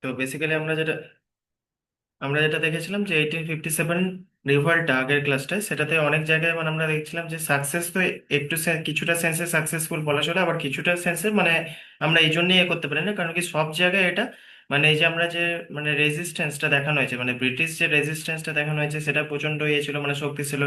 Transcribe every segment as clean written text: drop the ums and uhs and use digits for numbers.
তো বেসিক্যালি আমরা যেটা দেখেছিলাম যে 1857 রিভল্টটা আগের ক্লাসটায়, সেটাতে অনেক জায়গায় মানে আমরা দেখছিলাম যে সাকসেস তো একটু কিছুটা সেন্সে সাকসেসফুল বলা চলে, আবার কিছুটা সেন্সে মানে আমরা এই জন্যই এ করতে পারি না, কারণ কি সব জায়গায় এটা মানে এই যে আমরা যে মানে রেজিস্ট্যান্সটা দেখানো হয়েছে, মানে ব্রিটিশ যে রেজিস্ট্যান্সটা দেখানো হয়েছে সেটা প্রচন্ড ইয়ে ছিল, মানে শক্তি ছিল।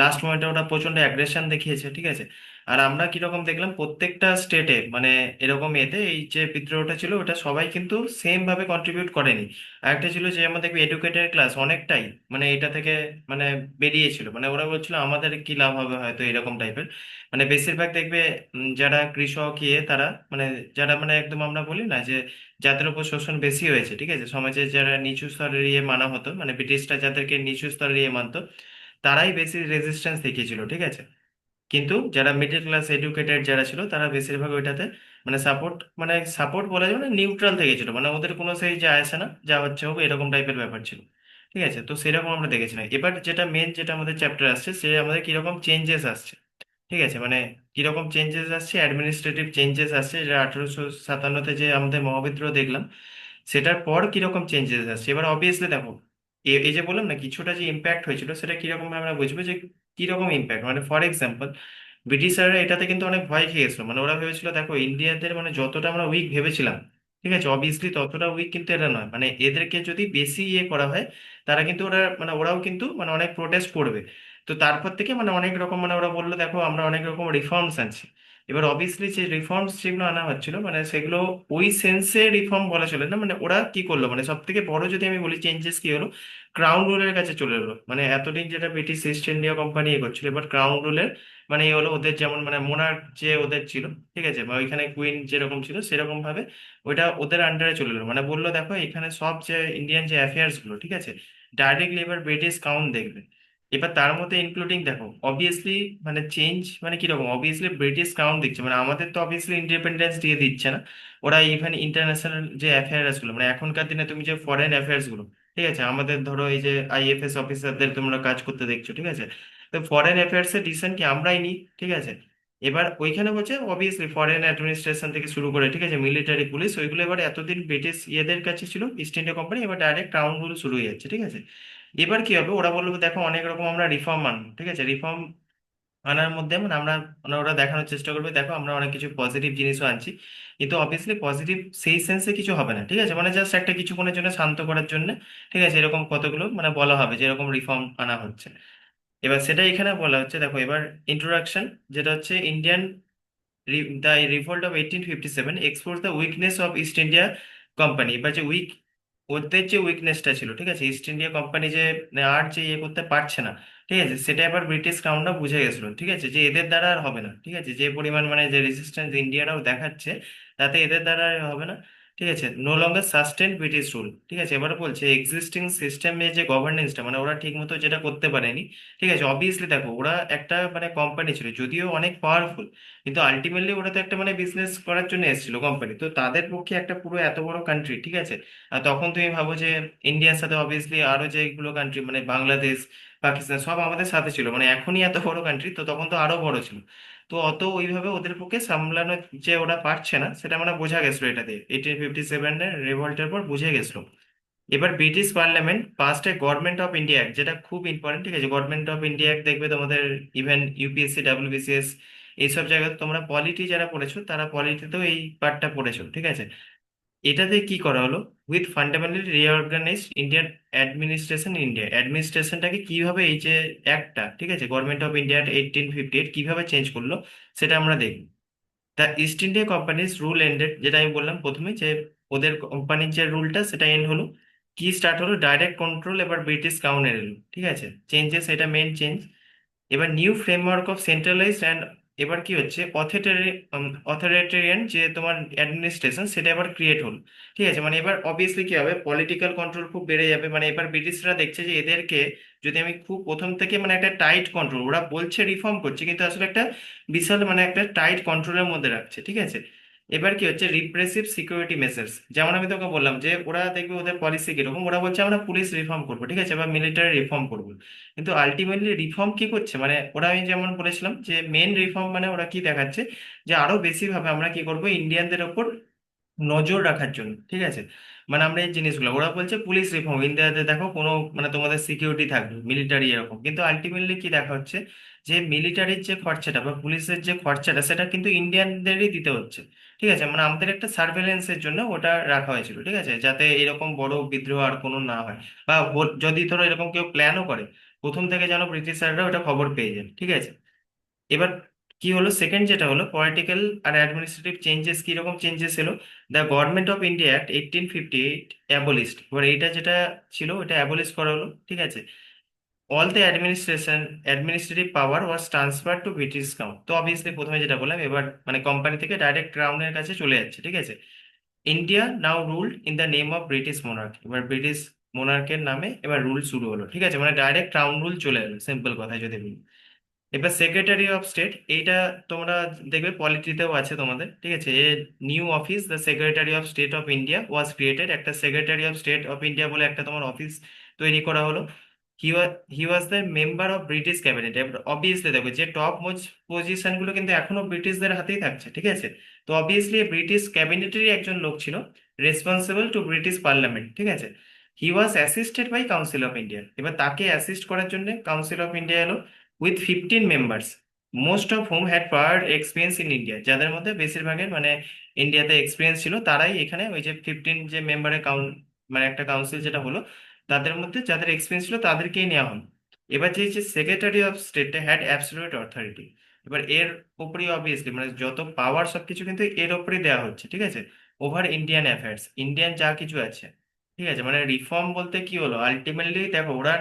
লাস্ট মোমেন্টে ওরা প্রচন্ড অ্যাগ্রেশন দেখিয়েছে, ঠিক আছে। আর আমরা কিরকম দেখলাম প্রত্যেকটা স্টেটে মানে এরকম এতে এই যে বিদ্রোহটা ছিল ওটা সবাই কিন্তু সেম ভাবে কন্ট্রিবিউট করেনি। আরেকটা ছিল যে আমাদের এডুকেটেড ক্লাস অনেকটাই মানে এটা থেকে মানে বেরিয়েছিল, মানে ওরা বলছিল আমাদের কি লাভ হবে হয়তো এরকম টাইপের। মানে বেশিরভাগ দেখবে যারা কৃষক ইয়ে তারা মানে যারা মানে একদম আমরা বলি না যে যাদের উপর শোষণ বেশি হয়েছে, ঠিক আছে, সমাজে যারা নিচু স্তরের ইয়ে মানা হতো, মানে ব্রিটিশরা যাদেরকে নিচু স্তরের ইয়ে মানতো, তারাই বেশি রেজিস্ট্যান্স দেখিয়েছিল, ঠিক আছে। কিন্তু যারা মিডল ক্লাস এডুকেটেড যারা ছিল তারা বেশিরভাগ ওইটাতে মানে সাপোর্ট বলা যাবে না, নিউট্রাল থেকে ছিল, মানে ওদের কোনো সেই যা আসে না, যা হচ্ছে হোক এরকম টাইপের ব্যাপার ছিল। ঠিক আছে, তো সেরকম আমরা দেখেছিলাম। এবার যেটা মেন যেটা আমাদের চ্যাপ্টার আসছে সে আমাদের কিরকম চেঞ্জেস আসছে, ঠিক আছে, মানে কিরকম চেঞ্জেস আসছে, অ্যাডমিনিস্ট্রেটিভ চেঞ্জেস আসছে, যেটা 1857-তে যে আমাদের মহাবিদ্রোহ দেখলাম সেটার পর কিরকম চেঞ্জেস আসছে। এবার অবভিয়াসলি দেখো এই যে বললাম না কিছুটা যে ইম্প্যাক্ট হয়েছিল সেটা কিরকম ভাবে আমরা বুঝবো যে কিরকম ইম্প্যাক্ট, মানে ফর এক্সাম্পল ব্রিটিশাররা এটাতে কিন্তু অনেক ভয় খেয়ে গেছিল, মানে ওরা ভেবেছিল দেখো ইন্ডিয়াদের মানে যতটা আমরা উইক ভেবেছিলাম, ঠিক আছে, অবভিয়াসলি ততটা উইক কিন্তু এরা নয়, মানে এদেরকে যদি বেশি ইয়ে করা হয় তারা কিন্তু ওরাও কিন্তু মানে অনেক প্রোটেস্ট করবে। তো তারপর থেকে মানে অনেক রকম মানে ওরা বললো দেখো আমরা অনেক রকম রিফর্মস আনছি। এবার অবভিয়াসলি যে রিফর্মস যেগুলো আনা হচ্ছিল মানে সেগুলো ওই সেন্সে রিফর্ম বলা চলে না, মানে ওরা কি করলো মানে সব থেকে বড় যদি আমি বলি চেঞ্জেস কি হলো, ক্রাউন রুলের কাছে চলে এলো। মানে এতদিন যেটা ব্রিটিশ ইস্ট ইন্ডিয়া কোম্পানি এ করছিল, এবার ক্রাউন রুলের মানে এই হলো ওদের যেমন মানে মোনার্ক যে ওদের ছিল, ঠিক আছে, বা ওইখানে কুইন যেরকম ছিল সেরকম ভাবে ওইটা ওদের আন্ডারে চলে এলো, মানে বললো দেখো এখানে সব যে ইন্ডিয়ান যে অ্যাফেয়ার্স গুলো, ঠিক আছে, ডাইরেক্টলি এবার ব্রিটিশ কাউন্ট দেখবে। এবার তার মধ্যে ইনক্লুডিং দেখো অবভিয়াসলি মানে চেঞ্জ মানে কিরকম, অবভিয়াসলি ব্রিটিশ ক্রাউন দিচ্ছে, মানে আমাদের তো অবভিয়াসলি ইন্ডিপেন্ডেন্স দিয়ে দিচ্ছে না, ওরা ইভেন ইন্টারন্যাশনাল যে অ্যাফেয়ার্স গুলো মানে এখনকার দিনে তুমি যে ফরেন অ্যাফেয়ার্স গুলো, ঠিক আছে, আমাদের ধরো এই যে আইএফএস অফিসারদের তোমরা কাজ করতে দেখছো, ঠিক আছে, তো ফরেন অ্যাফেয়ার্স এর ডিসিশন কি আমরাই নিই, ঠিক আছে। এবার ওইখানে বলছে অবভিয়াসলি ফরেন অ্যাডমিনিস্ট্রেশন থেকে শুরু করে, ঠিক আছে, মিলিটারি পুলিশ ওইগুলো এবার এতদিন ব্রিটিশ ইয়েদের কাছে ছিল ইস্ট ইন্ডিয়া কোম্পানি, এবার ডাইরেক্ট ক্রাউন রুল শুরু হয়ে যাচ্ছে, ঠিক আছে। এবার কি হবে ওরা বলবে দেখো অনেক রকম আমরা রিফর্ম আনবো, ঠিক আছে, রিফর্ম আনার মধ্যে মানে আমরা মানে ওরা দেখানোর চেষ্টা করবে দেখো আমরা অনেক কিছু পজিটিভ জিনিসও আনছি, কিন্তু অবভিয়াসলি পজিটিভ সেই সেন্সে কিছু হবে না, ঠিক আছে, মানে জাস্ট একটা কিছুক্ষণের জন্য শান্ত করার জন্য, ঠিক আছে, এরকম কতগুলো মানে বলা হবে যে এরকম রিফর্ম আনা হচ্ছে। এবার সেটা এখানে বলা হচ্ছে দেখো এবার ইন্ট্রোডাকশন যেটা হচ্ছে Indian the revolt of 1857 expose the weakness of east India company, বা যে ওদের যে উইকনেসটা ছিল, ঠিক আছে, ইস্ট ইন্ডিয়া কোম্পানি যে আর যে ইয়ে করতে পারছে না, ঠিক আছে, সেটা এবার ব্রিটিশ ক্রাউনরা বুঝে গেছিল, ঠিক আছে, যে এদের দ্বারা আর হবে না, ঠিক আছে, যে পরিমাণ মানে যে রেজিস্ট্যান্স ইন্ডিয়ারাও দেখাচ্ছে তাতে এদের দ্বারা আর হবে না, ঠিক আছে, no longer sustain British rule, ঠিক আছে। এবার বলছে এক্সিস্টিং সিস্টেমে যে গভর্নেন্সটা মানে ওরা ঠিক মতো যেটা করতে পারেনি, ঠিক আছে, অবভিয়াসলি দেখো ওরা একটা মানে কোম্পানি ছিল যদিও অনেক পাওয়ারফুল, কিন্তু আলটিমেটলি ওরা তো একটা মানে বিজনেস করার জন্য এসেছিল কোম্পানি, তো তাদের পক্ষে একটা পুরো এত বড় কান্ট্রি, ঠিক আছে। আর তখন তুমি ভাবো যে ইন্ডিয়ার সাথে অবভিয়াসলি আরো যেগুলো কান্ট্রি মানে বাংলাদেশ পাকিস্তান সব আমাদের সাথে ছিল, মানে এখনই এত বড় কান্ট্রি, তো তখন তো আরো বড় ছিল। তো অত ওইভাবে ওদের পক্ষে সামলানো যে ওরা পারছে না সেটা মানে বোঝা গেছিল এটা দিয়ে 1857-এর রেভল্টের পর বুঝে গেছিল। এবার British parliament past a government of India act, যেটা খুব ইম্পর্টেন্ট, ঠিক আছে, গভর্নমেন্ট অফ ইন্ডিয়া অ্যাক্ট দেখবে তোমাদের ইভেন ইউপিএসসি ডাব্লিউবিসিএস এইসব জায়গায় তোমরা পলিটি যারা পড়েছো তারা পলিটিতেও এই পার্টটা পড়েছো, ঠিক আছে। এটাতে কি করা হলো, with fundamentally reorganise Indian administration, India অ্যাডমিনিস্ট্রেশনটাকে কিভাবে এই যে অ্যাক্টটা, ঠিক আছে, গভর্নমেন্ট অফ ইন্ডিয়া 1858 কিভাবে চেঞ্জ করলো সেটা আমরা দেখব। The east India companies rule ended, যেটা আমি বললাম প্রথমে যে ওদের কোম্পানির যে রুলটা সেটা এন্ড হলো, কি স্টার্ট হলো, ডাইরেক্ট কন্ট্রোল এবার ব্রিটিশ ক্রাউনের এলো, ঠিক আছে, চেঞ্জেস এটা মেন চেঞ্জ। এবার new framework of centralised and এবার কি হচ্ছে অথরিটেরিয়ান যে তোমার অ্যাডমিনিস্ট্রেশন সেটা এবার ক্রিয়েট হলো, ঠিক আছে, মানে এবার অবভিয়াসলি কি হবে পলিটিক্যাল কন্ট্রোল খুব বেড়ে যাবে, মানে এবার ব্রিটিশরা দেখছে যে এদেরকে যদি আমি খুব প্রথম থেকে মানে একটা টাইট কন্ট্রোল, ওরা বলছে রিফর্ম করছে কিন্তু আসলে একটা বিশাল মানে একটা টাইট কন্ট্রোলের মধ্যে রাখছে, ঠিক আছে। এবার কি হচ্ছে রিপ্রেসিভ সিকিউরিটি মেজার্স, যেমন আমি তোকে বললাম যে ওরা দেখবে ওদের পলিসি কিরকম, ওরা বলছে আমরা পুলিশ রিফর্ম করবো, ঠিক আছে, বা মিলিটারি রিফর্ম করবো, কিন্তু আলটিমেটলি রিফর্ম কি করছে মানে ওরা আমি যেমন বলেছিলাম যে মেন রিফর্ম মানে ওরা কি দেখাচ্ছে যে আরো বেশি ভাবে আমরা কি করবো ইন্ডিয়ানদের ওপর নজর রাখার জন্য, ঠিক আছে। মানে আমরা এই জিনিসগুলো, ওরা বলছে পুলিশ রিফর্ম ইন্ডিয়াতে দেখো কোনো মানে তোমাদের সিকিউরিটি থাকবে, মিলিটারি এরকম, কিন্তু আলটিমেটলি কি দেখা হচ্ছে যে মিলিটারির যে খরচাটা বা পুলিশের যে খরচাটা সেটা কিন্তু ইন্ডিয়ানদেরই দিতে হচ্ছে। ঠিক আছে, মানে আমাদের একটা সার্ভেলেন্সের জন্য ওটা রাখা হয়েছিল, ঠিক আছে, যাতে এরকম বড় বিদ্রোহ আর কোনো না হয়, বা যদি ধরো এরকম কেউ প্ল্যানও করে, প্রথম থেকে যেন ব্রিটিশাররা ওটা খবর পেয়ে যায়, ঠিক আছে। এবার কি হলো, সেকেন্ড যেটা হলো পলিটিক্যাল আর অ্যাডমিনিস্ট্রেটিভ চেঞ্জেস, কি রকম চেঞ্জেস এলো। The government of India act 1858 অ্যাবলিস্ট, এবার এইটা যেটা ছিল ওটা অ্যাবলিশ করা হলো, ঠিক আছে। All the administrative power was transfer to British crown, তো অবভিয়াসলি প্রথমে যেটা বললাম, এবার মানে কোম্পানি থেকে ডাইরেক্ট ক্রাউনের কাছে চলে যাচ্ছে, ঠিক আছে। India now ruled in the name of British Monarch, এবার ব্রিটিশ মোনার্কের নামে এবার রুল শুরু হলো, ঠিক আছে, মানে ডাইরেক্ট ক্রাউন রুল চলে এলো, সিম্পল কথায় যদি বলি। এবার সেক্রেটারি অফ স্টেট, এইটা তোমরা দেখবে পলিটিতেও আছে তোমাদের, ঠিক আছে। A new office the secretary of state of India was created, একটা secretary of state of India বলে একটা তোমার অফিস তৈরি করা হলো। He was the member of British cabinet, obviously দেখো যে টপ মোস্ট পজিশন গুলো কিন্তু এখনো ব্রিটিশদের হাতেই থাকছে, ঠিক আছে। তো অবভিয়াসলি ব্রিটিশ ক্যাবিনেটেরই একজন লোক ছিল, রেসপন্সিবল টু ব্রিটিশ পার্লামেন্ট, ঠিক আছে। He was assisted by council of India, এবার তাকে অ্যাসিস্ট করার জন্য কাউন্সিল অফ ইন্ডিয়া এলো, with 15 members, most of whom had prior experience in India, যাদের মধ্যে বেশিরভাগের মানে ইন্ডিয়াতে এক্সপিরিয়েন্স ছিল, তারাই এখানে ওই যে 15 যে মেম্বারের মানে একটা কাউন্সিল যেটা হলো, তাদের মধ্যে যাদের এক্সপিরিয়েন্স ছিল তাদেরকেই নেওয়া হলো। এবার যে যে secretary of state had absolute authority, এবার এর উপরই অবভিয়াসলি মানে যত পাওয়ার সবকিছু কিন্তু এর উপরই দেওয়া হচ্ছে, ঠিক আছে, ওভার ইন্ডিয়ান অ্যাফেয়ার্স, ইন্ডিয়ান যা কিছু আছে, ঠিক আছে। মানে রিফর্ম বলতে কি হলো, আলটিমেটলি দেখো ওরা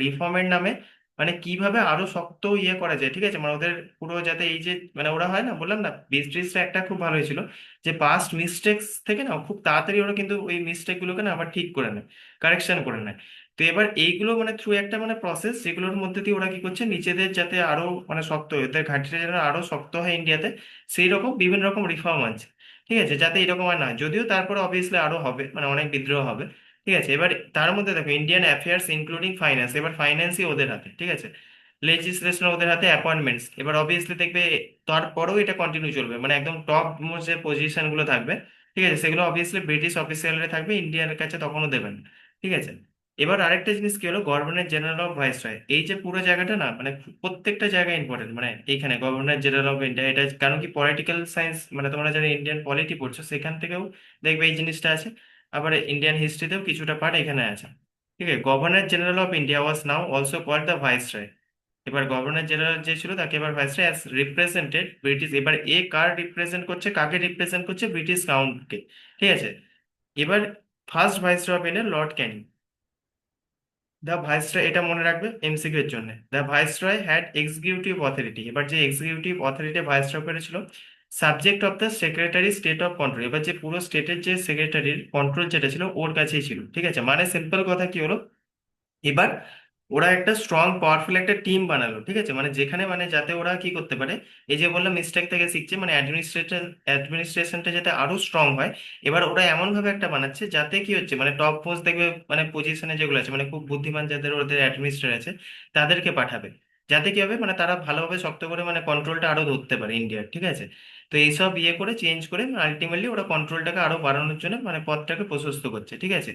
রিফর্মের নামে মানে কিভাবে আরো শক্ত ইয়ে করা যায়, ঠিক আছে, মানে ওদের পুরো যাতে এই যে মানে ওরা হয় না, বললাম না ব্রিটিশরা একটা খুব ভালো হয়েছিল যে পাস্ট মিস্টেক্স থেকে না খুব তাড়াতাড়ি ওরা কিন্তু ওই মিস্টেক গুলোকে না আবার ঠিক করে নেয়, কারেকশন করে নেয়। তো এবার এইগুলো মানে থ্রু একটা মানে প্রসেস, যেগুলোর মধ্যে দিয়ে ওরা কি করছে নিজেদের যাতে আরো মানে শক্ত হয়, ওদের ঘাঁটিটা যেন আরো শক্ত হয় ইন্ডিয়াতে, সেই রকম বিভিন্ন রকম রিফর্ম আছে, ঠিক আছে, যাতে এরকম আর না হয়। যদিও তারপরে অবভিয়াসলি আরো হবে, মানে অনেক বিদ্রোহ হবে, ঠিক আছে। এবার তার মধ্যে দেখো ইন্ডিয়ান অ্যাফেয়ার্স ইনক্লুডিং ফাইন্যান্স, এবার ফাইন্যান্সই ওদের হাতে, ঠিক আছে। লেজিসলেশন ওদের হাতে, অ্যাপয়েন্টমেন্টস, এবার অবভিয়াসলি দেখবে তারপরেও এটা কন্টিনিউ চলবে, মানে একদম টপ মোস্ট যে পজিশন গুলো থাকবে, ঠিক আছে, সেগুলো অবভিয়াসলি ব্রিটিশ অফিসিয়ালরা থাকবে, ইন্ডিয়ার কাছে তখনও দেবেন না, ঠিক আছে। এবার আরেকটা জিনিস কি হলো, গভর্নর জেনারেল অফ ভাইসরয়, এই যে পুরো জায়গাটা না মানে প্রত্যেকটা জায়গায় ইম্পর্টেন্ট, মানে এইখানে গভর্নর জেনারেল অফ ইন্ডিয়া, এটা কারণ কি পলিটিক্যাল সায়েন্স মানে তোমরা যারা ইন্ডিয়ান পলিটি পড়ছো সেখান থেকেও দেখবে এই জিনিসটা আছে, আবার ইন্ডিয়ান হিস্ট্রিতেও কিছুটা পার্ট এখানে আছে, ঠিক আছে। Governor general of India was now also called the viceroy, এবার গভর্নর জেনারেল যে ছিল তাকে এবার ভাইসরয় অ্যাজ রিপ্রেজেন্টেড ব্রিটিশ, এবার এ কার রিপ্রেজেন্ট করছে, কাকে রিপ্রেজেন্ট করছে, ব্রিটিশ ক্রাউনকে, ঠিক আছে। এবার first viceroy of India Lord Canning, the viceroy, এটা মনে রাখবে এমসিকিউ এর জন্য, the viceroy had executive authority, এবার যে এক্সিকিউটিভ অথরিটি ভাইসরয় করেছিল, subject of the secretary state of control, এবার যে পুরো স্টেটের যে সেক্রেটারির কন্ট্রোল যেটা ছিল ওর কাছেই ছিল, ঠিক আছে। মানে সিম্পল কথা কি হলো, এবার ওরা একটা স্ট্রং পাওয়ারফুল একটা টিম বানালো, ঠিক আছে, মানে যেখানে মানে যাতে ওরা কি করতে পারে, এই যে বললাম মিস্টেক থেকে শিখছে, মানে অ্যাডমিনিস্ট্রেশনটা যাতে আরো স্ট্রং হয়। এবার ওরা এমন ভাবে একটা বানাচ্ছে যাতে কি হচ্ছে, মানে টপ মোস্ট দেখবে মানে পজিশনে যেগুলো আছে, মানে খুব বুদ্ধিমান যাদের ওদের অ্যাডমিনিস্ট্রেটর আছে, তাদেরকে পাঠাবে, যাতে কি হবে মানে তারা ভালোভাবে শক্ত করে মানে কন্ট্রোলটা আরো ধরতে পারে ইন্ডিয়ার, ঠিক আছে। তো এইসব ইয়ে করে চেঞ্জ করে আলটিমেটলি ওরা কন্ট্রোলটাকে আরো বাড়ানোর জন্য মানে পথটাকে প্রশস্ত করছে, ঠিক আছে।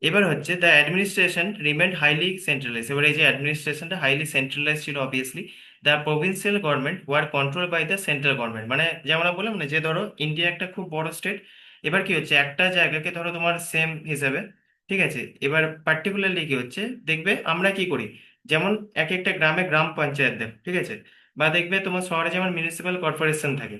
এবার হচ্ছে the administration remained highly centralise, এবার এই যে অ্যাডমিনিস্ট্রেশনটা হাইলি সেন্ট্রালাইজ ছিল obviously, the provincial government were control by the central government, মানে যেমন আমরা বললাম না যে ধরো ইন্ডিয়া একটা খুব বড় স্টেট, এবার কি হচ্ছে একটা জায়গাকে ধরো তোমার সেম হিসাবে, ঠিক আছে, এবার পার্টিকুলারলি কি হচ্ছে দেখবে আমরা কি করি, যেমন এক একটা গ্রামে গ্রাম পঞ্চায়েত দেব, ঠিক আছে, বা দেখবে তোমার শহরে যেমন মিউনিসিপ্যাল কর্পোরেশন থাকে,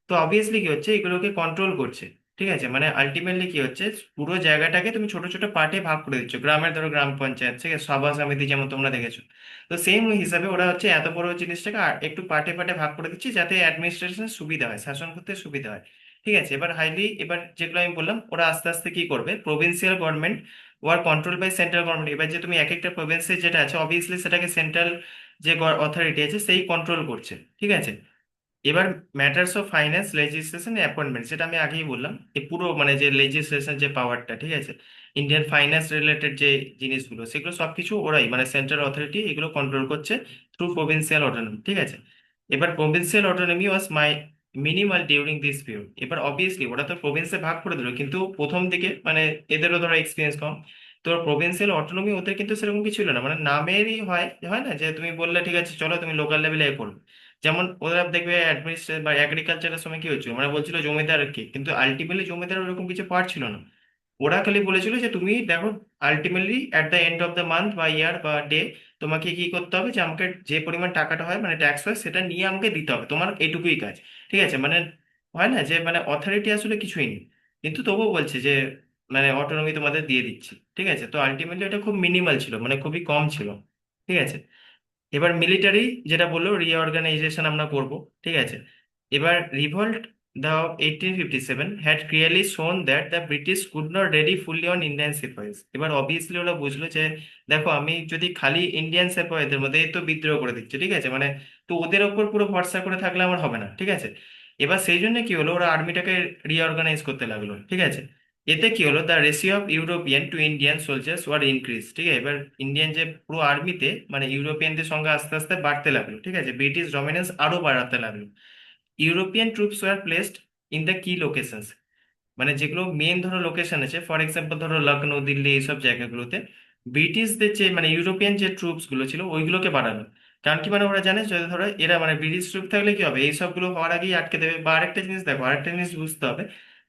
তো অবভিয়াসলি কি হচ্ছে এগুলোকে কন্ট্রোল করছে, ঠিক আছে, মানে আলটিমেটলি কি হচ্ছে পুরো জায়গাটাকে তুমি ছোট ছোট পার্টে ভাগ করে দিচ্ছ, গ্রামের ধরো গ্রাম পঞ্চায়েত, ঠিক আছে, সভা সমিতি যেমন তোমরা দেখেছো, তো সেম হিসাবে ওরা হচ্ছে এত বড় জিনিসটাকে একটু পার্টে পার্টে ভাগ করে দিচ্ছে যাতে অ্যাডমিনিস্ট্রেশন সুবিধা হয়, শাসন করতে সুবিধা হয়, ঠিক আছে। এবার হাইলি, এবার যেগুলো আমি বললাম ওরা আস্তে আস্তে কি করবে, provincial government were control by central government, এবার যে তুমি এক একটা প্রভিন্সে যেটা আছে অবভিয়াসলি সেটাকে সেন্ট্রাল যে অথরিটি আছে সেই কন্ট্রোল করছে, ঠিক আছে। এবার matters of finance legislation appointment, সেটা আমি আগেই বললাম, এই পুরো মানে যে লেজিসলেশন যে পাওয়ারটা, ঠিক আছে, ইন্ডিয়ান ফাইন্যান্স রিলেটেড যে জিনিসগুলো সেগুলো সবকিছু ওরাই মানে সেন্ট্রাল অথরিটি এগুলো কন্ট্রোল করছে থ্রু প্রভিন্সিয়াল অটোনমি, ঠিক আছে। এবার provincial autonomy was minimal during this period. এবার অবভিয়াসলি ওরা তো প্রভিন্সে ভাগ করে দিল, কিন্তু প্রথম দিকে মানে এদেরও ধরো এক্সপিরিয়েন্স কম, তো প্রভিন্সিয়াল অটোনমি ওদের কিন্তু সেরকম কিছু ছিল না, মানে নামেরই হয় হয় না যে তুমি বললে ঠিক আছে চলো তুমি লোকাল লেভেলে এ করবে। যেমন ওরা দেখবে অ্যাডমিনিস্ট্রেশন বা এগ্রিকালচারের সময় কি হচ্ছিল, মানে বলছিল জমিদার কি, কিন্তু আলটিমেটলি জমিদার ওরকম কিছু পার্ট ছিল না। ওরা খালি বলেছিল যে তুমি দেখো ultimately at the end of the month বা ইয়ার বা ডে তোমাকে কি করতে হবে, যে আমাকে যে পরিমাণ টাকাটা হয় মানে ট্যাক্স হয় সেটা নিয়ে আমাকে দিতে হবে, তোমার এইটুকুই কাজ। ঠিক আছে, মানে হয় না যে মানে অথরিটি আসলে কিছুই নেই, কিন্তু তবুও বলছে যে মানে অটোনমি তোমাদের দিয়ে দিচ্ছি। ঠিক আছে, তো আলটিমেটলি এটা খুব মিনিমাল ছিল, মানে খুবই কম ছিল। ঠিক আছে, এবার মিলিটারি যেটা বললো রিঅর্গানাইজেশন আমরা করব। ঠিক আছে, এবার revolt the 1857 had clearly shown that the British could not rely fully on Indian sepoys. এবার অবভিয়াসলি ওরা বুঝলো যে দেখো আমি যদি খালি ইন্ডিয়ান সিপাহীদের মধ্যে এই তো বিদ্রোহ করে দিচ্ছে, ঠিক আছে, মানে তো ওদের ওপর পুরো ভরসা করে থাকলে আমার হবে না। ঠিক আছে, এবার সেই জন্য কি হলো, ওরা আর্মিটাকে রিঅর্গানাইজ করতে লাগলো। ঠিক আছে, এতে কি হলো, the ratio of European to Indian soldiers were increase. ঠিক আছে, এবার ইন্ডিয়ান যে পুরো আর্মিতে মানে ইউরোপিয়ানদের সঙ্গে আস্তে আস্তে বাড়তে লাগলো। ঠিক আছে, ব্রিটিশ ডমিনেন্স আরো বাড়াতে লাগলো। European troops were placed in the key locations, মানে যেগুলো মেন ধরো লোকেশন আছে, ফর এক্সাম্পল ধরো লখনৌ দিল্লি এইসব জায়গাগুলোতে ব্রিটিশদের যে মানে ইউরোপিয়ান যে ট্রুপস গুলো ছিল ওইগুলোকে বাড়ানো। কারণ কি, মানে ওরা জানে যদি ধরো এরা মানে ব্রিটিশ ট্রুপ থাকলে কি হবে, এইসব গুলো হওয়ার আগেই আটকে দেবে। বা আরেকটা জিনিস দেখো, আরেকটা জিনিস বুঝতে হবে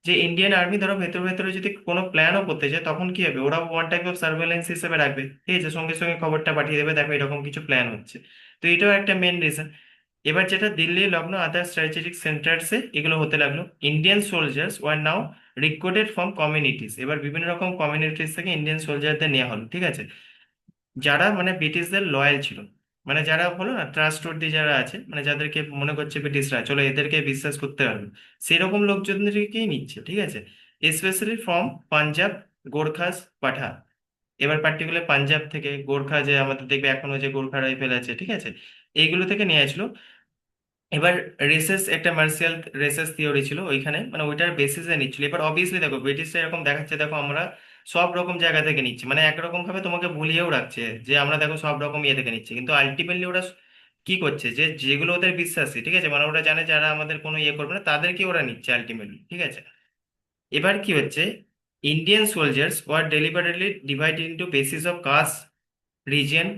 যে ইন্ডিয়ান আর্মি ধরো ভেতরে ভেতরে যদি কোনো প্ল্যানও করতে চায় তখন কি হবে, ওরা ওয়ান টাইপ অফ সার্ভেলেন্স হিসেবে রাখবে। ঠিক আছে, সঙ্গে সঙ্গে খবরটা পাঠিয়ে দেবে দেখো এরকম কিছু প্ল্যান হচ্ছে। তো এটাও একটা মেন রিজন। এবার যেটা দিল্লি লখনৌ আদার স্ট্র্যাটেজিক সেন্টার্সে এগুলো হতে লাগলো, Indian soldiers were now recruited from communities. এবার বিভিন্ন রকম কমিউনিটিস থেকে ইন্ডিয়ান সোলজারদের নেওয়া হলো। ঠিক আছে, যারা মানে ব্রিটিশদের লয়াল ছিল, মানে যারা হলো না ট্রাস্টওয়ার্দি যারা আছে, মানে যাদেরকে মনে করছে ব্রিটিশরা চলো এদেরকে বিশ্বাস করতে পারবে, সেরকম লোকজনদেরকেই নিচ্ছে। ঠিক আছে, স্পেশালি ফ্রম পাঞ্জাব, গোর্খাস, পাঠা। এবার পার্টিকুলার পাঞ্জাব থেকে গোর্খা, যে আমাদের দেখবে এখনো যে গোর্খা রাইফেল আছে, ঠিক আছে, এইগুলো থেকে নিয়ে আসলো। এবার রেসেস একটা মার্শিয়াল রেসেস থিওরি ছিল ওইখানে, মানে ওইটার বেসিসে নিচ্ছিল। এবার অবভিয়াসলি দেখো ব্রিটিশরা এরকম দেখাচ্ছে দেখো আমরা সব রকম জায়গা থেকে নিচ্ছি, মানে একরকম ভাবে তোমাকে ভুলিয়েও রাখছে যে আমরা দেখো সব রকম ইয়ে থেকে নিচ্ছি, কিন্তু আলটিমেটলি ওরা কি করছে যে যেগুলো ওদের বিশ্বাসী, ঠিক আছে, মানে ওরা জানে যারা আমাদের কোনো ইয়ে করবে না তাদেরকে ওরা নিচ্ছে আলটিমেটলি। ঠিক আছে, এবার কি হচ্ছে, Indian soldiers were deliberately divided into basis of caste, region,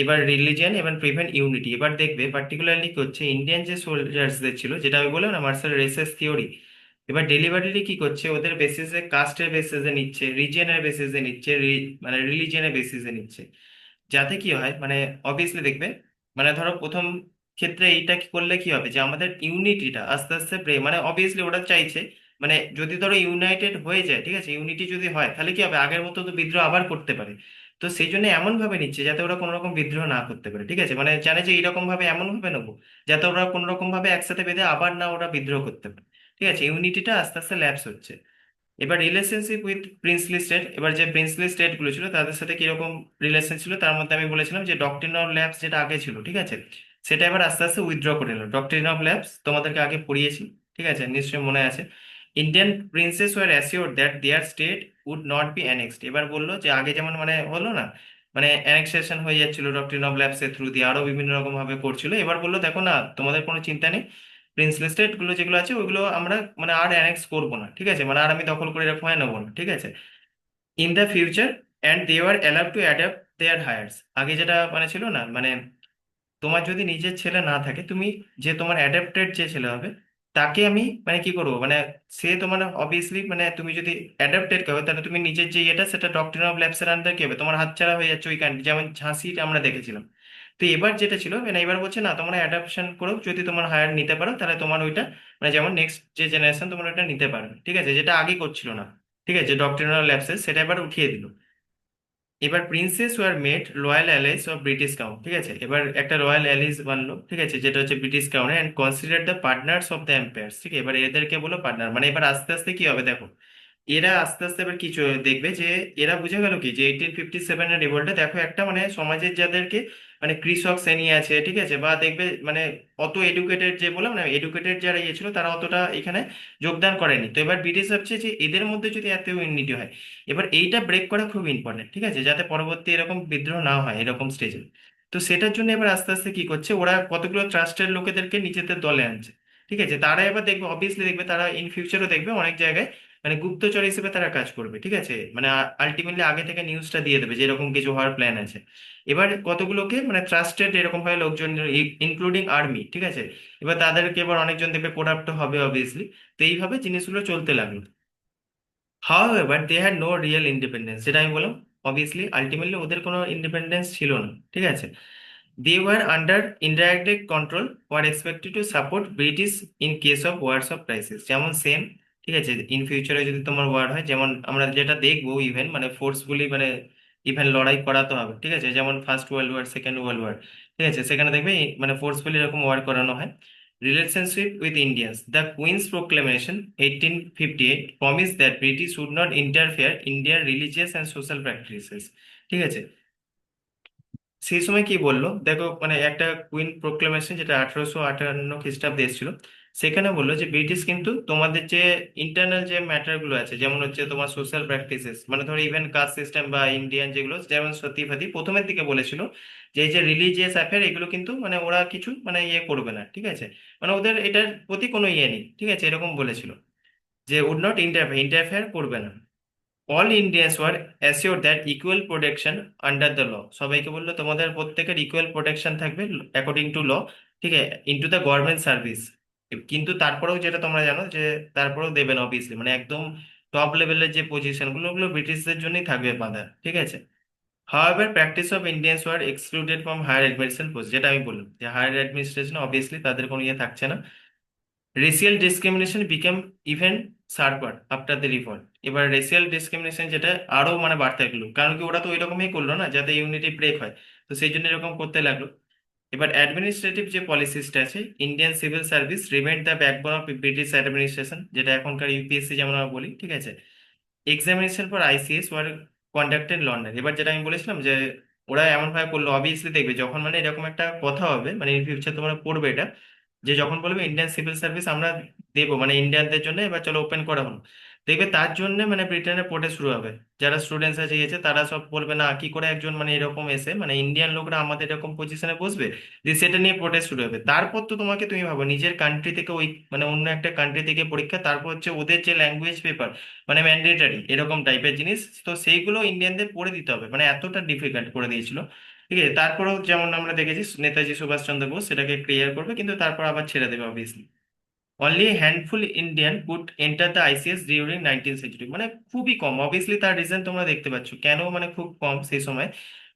এবার রিলিজিয়ন এবং প্রিভেন্ট ইউনিটি। এবার দেখবে পার্টিকুলারলি কি হচ্ছে, ইন্ডিয়ান যে সোলজার্সদের ছিল যেটা আমি বললাম না মার্শাল রেসেস থিওরি, এবার ডেলিভারিলি কি করছে ওদের বেসিসে কাস্টের বেসিসে নিচ্ছে, রিজিয়নের বেসিসে নিচ্ছে, মানে রিলিজিয়নের বেসিসে নিচ্ছে। যাতে কি হয় মানে অবভিয়াসলি দেখবে মানে ধরো প্রথম ক্ষেত্রে এইটা কি করলে কি হবে যে আমাদের ইউনিটিটা আস্তে আস্তে মানে অবভিয়াসলি ওরা চাইছে মানে যদি ধরো ইউনাইটেড হয়ে যায়, ঠিক আছে, ইউনিটি যদি হয় তাহলে কি হবে আগের মতো তো বিদ্রোহ আবার করতে পারে। তো সেই জন্য এমন ভাবে নিচ্ছে যাতে ওরা কোনো রকম বিদ্রোহ না করতে পারে। ঠিক আছে, মানে জানে যে এইরকম ভাবে এমন ভাবে নেবো যাতে ওরা কোনো রকম ভাবে একসাথে বেঁধে আবার না ওরা বিদ্রোহ করতে পারে। ঠিক আছে, ইউনিটিটা আস্তে আস্তে ল্যাপস হচ্ছে। এবার রিলেশনশিপ উইথ প্রিন্সলি স্টেট, এবার যে প্রিন্সলি স্টেট গুলো ছিল তাদের সাথে কিরকম রিলেশন ছিল তার মধ্যে আমি বলেছিলাম যে ডক্ট্রিন অফ ল্যাবস যেটা আগে ছিল, ঠিক আছে, সেটা এবার আস্তে আস্তে উইথড্র করে নিল। ডক্ট্রিন অফ ল্যাবস তোমাদেরকে আগে পড়িয়েছি, ঠিক আছে, নিশ্চয়ই মনে আছে। Indian princes were assure that their state would not be annexed. এবার বললো যে আগে যেমন মানে হলো না মানে অ্যানেক্সেশন হয়ে যাচ্ছিল ডক্ট্রিন অফ ল্যাবস এর থ্রু দিয়ে, আরো বিভিন্ন রকম ভাবে করছিল, এবার বললো দেখো না তোমাদের কোনো চিন্তা নেই, প্রিন্সলি স্টেট গুলো যেগুলো আছে ওইগুলো আমরা মানে আর অ্যানেক্স করবো না। ঠিক আছে, মানে আর আমি দখল করে রাখবো নেবো না। ঠিক আছে, in the future and they are allowed to adopt their heirs. আগে যেটা মানে ছিল না মানে তোমার যদি নিজের ছেলে না থাকে তুমি যে তোমার অ্যাডাপ্টেড যে ছেলে হবে তাকে আমি মানে কি করবো, মানে সে তোমার অবভিয়াসলি মানে তুমি যদি অ্যাডাপ্টেড করো তাহলে তুমি নিজের যে এটা সেটা ডক্ট্রিন অফ ল্যাবসের আন্ডার কি হবে, তোমার হাতছাড়া হয়ে যাচ্ছে ওই কান্ট্রি, যেমন ঝাঁসিটা আমরা দেখেছিলাম। তো এবার যেটা ছিল মানে এবার বলছে না তোমরা অ্যাডাপশন করো, যদি তোমার হায়ার নিতে পারো তাহলে তোমার ওইটা মানে যেমন নেক্সট যে জেনারেশন তোমার ওইটা নিতে পারবে। ঠিক আছে, যেটা আগে করছিল না। ঠিক আছে, ডক্ট্রিন অফ ল্যাবসের সেটা এবার উঠিয়ে দিল। এবার princess war made royal Alice of British crown. ঠিক আছে, এবার একটা রয়্যাল অ্যালিস বানলো, ঠিক আছে, যেটা হচ্ছে British crown and consider the partners of the empires. ঠিক আছে, এবার এদেরকে বলো পার্টনার, মানে এবার আস্তে আস্তে কি হবে দেখো, এরা আস্তে আস্তে এবার কিছু দেখবে যে এরা বুঝে গেল কি যে 1857-এর রিভোল্টে দেখো একটা মানে সমাজের যাদেরকে মানে কৃষক শ্রেণী আছে, ঠিক আছে, বা দেখবে মানে অত এডুকেটেড যে বললাম না এডুকেটেড যারা ইয়ে ছিল তারা অতটা এখানে যোগদান করেনি। তো এবার ব্রিটিশ ভাবছে যে এদের মধ্যে যদি এত ইউনিটি হয়, এবার এইটা ব্রেক করা খুব ইম্পর্টেন্ট। ঠিক আছে, যাতে পরবর্তী এরকম বিদ্রোহ না হয় এরকম স্টেজে। তো সেটার জন্য এবার আস্তে আস্তে কি করছে ওরা কতগুলো ট্রাস্টের লোকেদেরকে নিজেদের দলে আনছে। ঠিক আছে, তারা এবার দেখবে, অবভিয়াসলি দেখবে তারা ইন ফিউচারও দেখবে অনেক জায়গায় মানে গুপ্তচর হিসেবে তারা কাজ করবে, ঠিক আছে, মানে আলটিমেটলি আগে থেকে নিউজটা দিয়ে দেবে যে এরকম কিছু হওয়ার প্ল্যান আছে। এবার কতগুলোকে মানে ট্রাস্টেড এরকম ভাবে লোকজন, ইনক্লুডিং আর্মি, ঠিক আছে, এবার তাদেরকে এবার অনেকজন দেখবে করাপ্ট হবে অবভিয়াসলি। তো এইভাবে জিনিসগুলো চলতে লাগলো। However they had no real independence, যেটা আমি বললাম, অবভিয়াসলি আলটিমেটলি ওদের কোনো ইন্ডিপেন্ডেন্স ছিল না, ঠিক আছে। They were under indirect control, were expected to support British in case of wars of crisis, যেমন সেম, ঠিক আছে, ইন ফিউচারে যদি তোমার ওয়ার হয়, যেমন আমরা যেটা দেখবো ইভেন মানে ফোর্সফুলি মানে ইভেন লড়াই করাতে হবে, ঠিক আছে, যেমন first world war, second world war, ঠিক আছে, সেখানে দেখবে মানে ফোর্সফুলি এরকম ওয়ার করানো হয়। Relationship with Indians, the Queen's proclamation 1858 promise that British would not interfere ইন্ডিয়ার রিলিজিয়াস অ্যান্ড সোশ্যাল প্র্যাকটিসেস, ঠিক আছে। সেই সময় কি বললো দেখো, মানে একটা কুইন প্রোক্লেমেশন যেটা 1858 খ্রিস্টাব্দে এসেছিল, সেখানে বললো যে ব্রিটিশ কিন্তু তোমাদের যে ইন্টারনাল যে ম্যাটার গুলো আছে, যেমন হচ্ছে তোমার সোশ্যাল প্র্যাকটিসেস, মানে ধরো ইভেন কাস্ট সিস্টেম বা ইন্ডিয়ান যেগুলো, যেমন সতী ফাতি প্রথমের দিকে বলেছিল যে এই যে রিলিজিয়াস অ্যাফেয়ার এগুলো কিন্তু মানে ওরা কিছু মানে ইয়ে করবে না, ঠিক আছে, মানে ওদের এটার প্রতি কোনো ইয়ে নেই, ঠিক আছে, এরকম বলেছিল যে উড নট ইন্টারফেয়ার করবে না। All Indians were assure that equal protection under the law, সবাইকে বললো তোমাদের প্রত্যেকের ইকুয়াল প্রোটেকশন থাকবে অ্যাকর্ডিং টু ল, ঠিক আছে, ইনটু দ্য গভর্নমেন্ট সার্ভিস। কিন্তু তারপরেও যেটা তোমরা জানো যে তারপরেও দেবে না অবভিয়াসলি, মানে একদম টপ লেভেলের যে পজিশন গুলো ওগুলো ব্রিটিশদের জন্যই থাকবে বাঁধা, ঠিক আছে। However practice of Indians were excluded from higher administration post, যেটা আমি বললাম যে হায়ার অ্যাডমিনিস্ট্রেশন অবভিয়াসলি তাদের কোনো ইয়ে থাকছে না। Racial discrimination became even sharper after the revolt, এবার রেসিয়াল ডিসক্রিমিনেশন যেটা আরো মানে বাড়তে লাগলো, কারণ কি ওরা তো ওই রকমই করলো না যাতে ইউনিটি ব্রেক হয়, তো সেই জন্য এরকম করতে লাগলো। এবার অ্যাডমিনিস্ট্রেটিভ যে পলিসিসটা আছে, Indian civil service remain the backbone of British administration, যেটা এখনকার ইউপিএসসি যেমন আমরা বলি, ঠিক আছে। Examination for ICS were conducted London, এবার যেটা আমি বলেছিলাম যে ওরা এমন ভাবে করলো, অবভিয়াসলি দেখবে যখন মানে এরকম একটা কথা হবে মানে ইন ফিউচার তোমরা পড়বে এটা, যে যখন বলবে ইন্ডিয়ান সিভিল সার্ভিস আমরা দেবো মানে ইন্ডিয়ানদের জন্য, এবার চলো ওপেন করা হলো, দেখবে তার জন্য মানে ব্রিটেনের প্রোটেস্ট শুরু হবে। যারা স্টুডেন্টস আছে গেছে তারা সব বলবে না কি করে একজন মানে এরকম এসে মানে ইন্ডিয়ান লোকরা আমাদের এরকম পজিশনে বসবে, যে সেটা নিয়ে প্রোটেস্ট শুরু হবে। তারপর তো তোমাকে তুমি ভাবো নিজের কান্ট্রি থেকে ওই মানে অন্য একটা কান্ট্রি থেকে পরীক্ষা, তারপর হচ্ছে ওদের যে ল্যাঙ্গুয়েজ পেপার মানে ম্যান্ডেটারি এরকম টাইপের জিনিস, তো সেইগুলো ইন্ডিয়ানদের পড়ে দিতে হবে, মানে এতটা ডিফিকাল্ট করে দিয়েছিল, ঠিক আছে। তারপরেও যেমন আমরা দেখেছি নেতাজি সুভাষচন্দ্র বোস সেটাকে ক্লিয়ার করবে, কিন্তু তারপর আবার ছেড়ে দেবে obviously. Only handful Indian could enter the ICS during 19th century, মানে খুবই কম, অবভিয়াসলি তার রিজন তোমরা দেখতে পাচ্ছ কেন মানে খুব কম সেই সময়,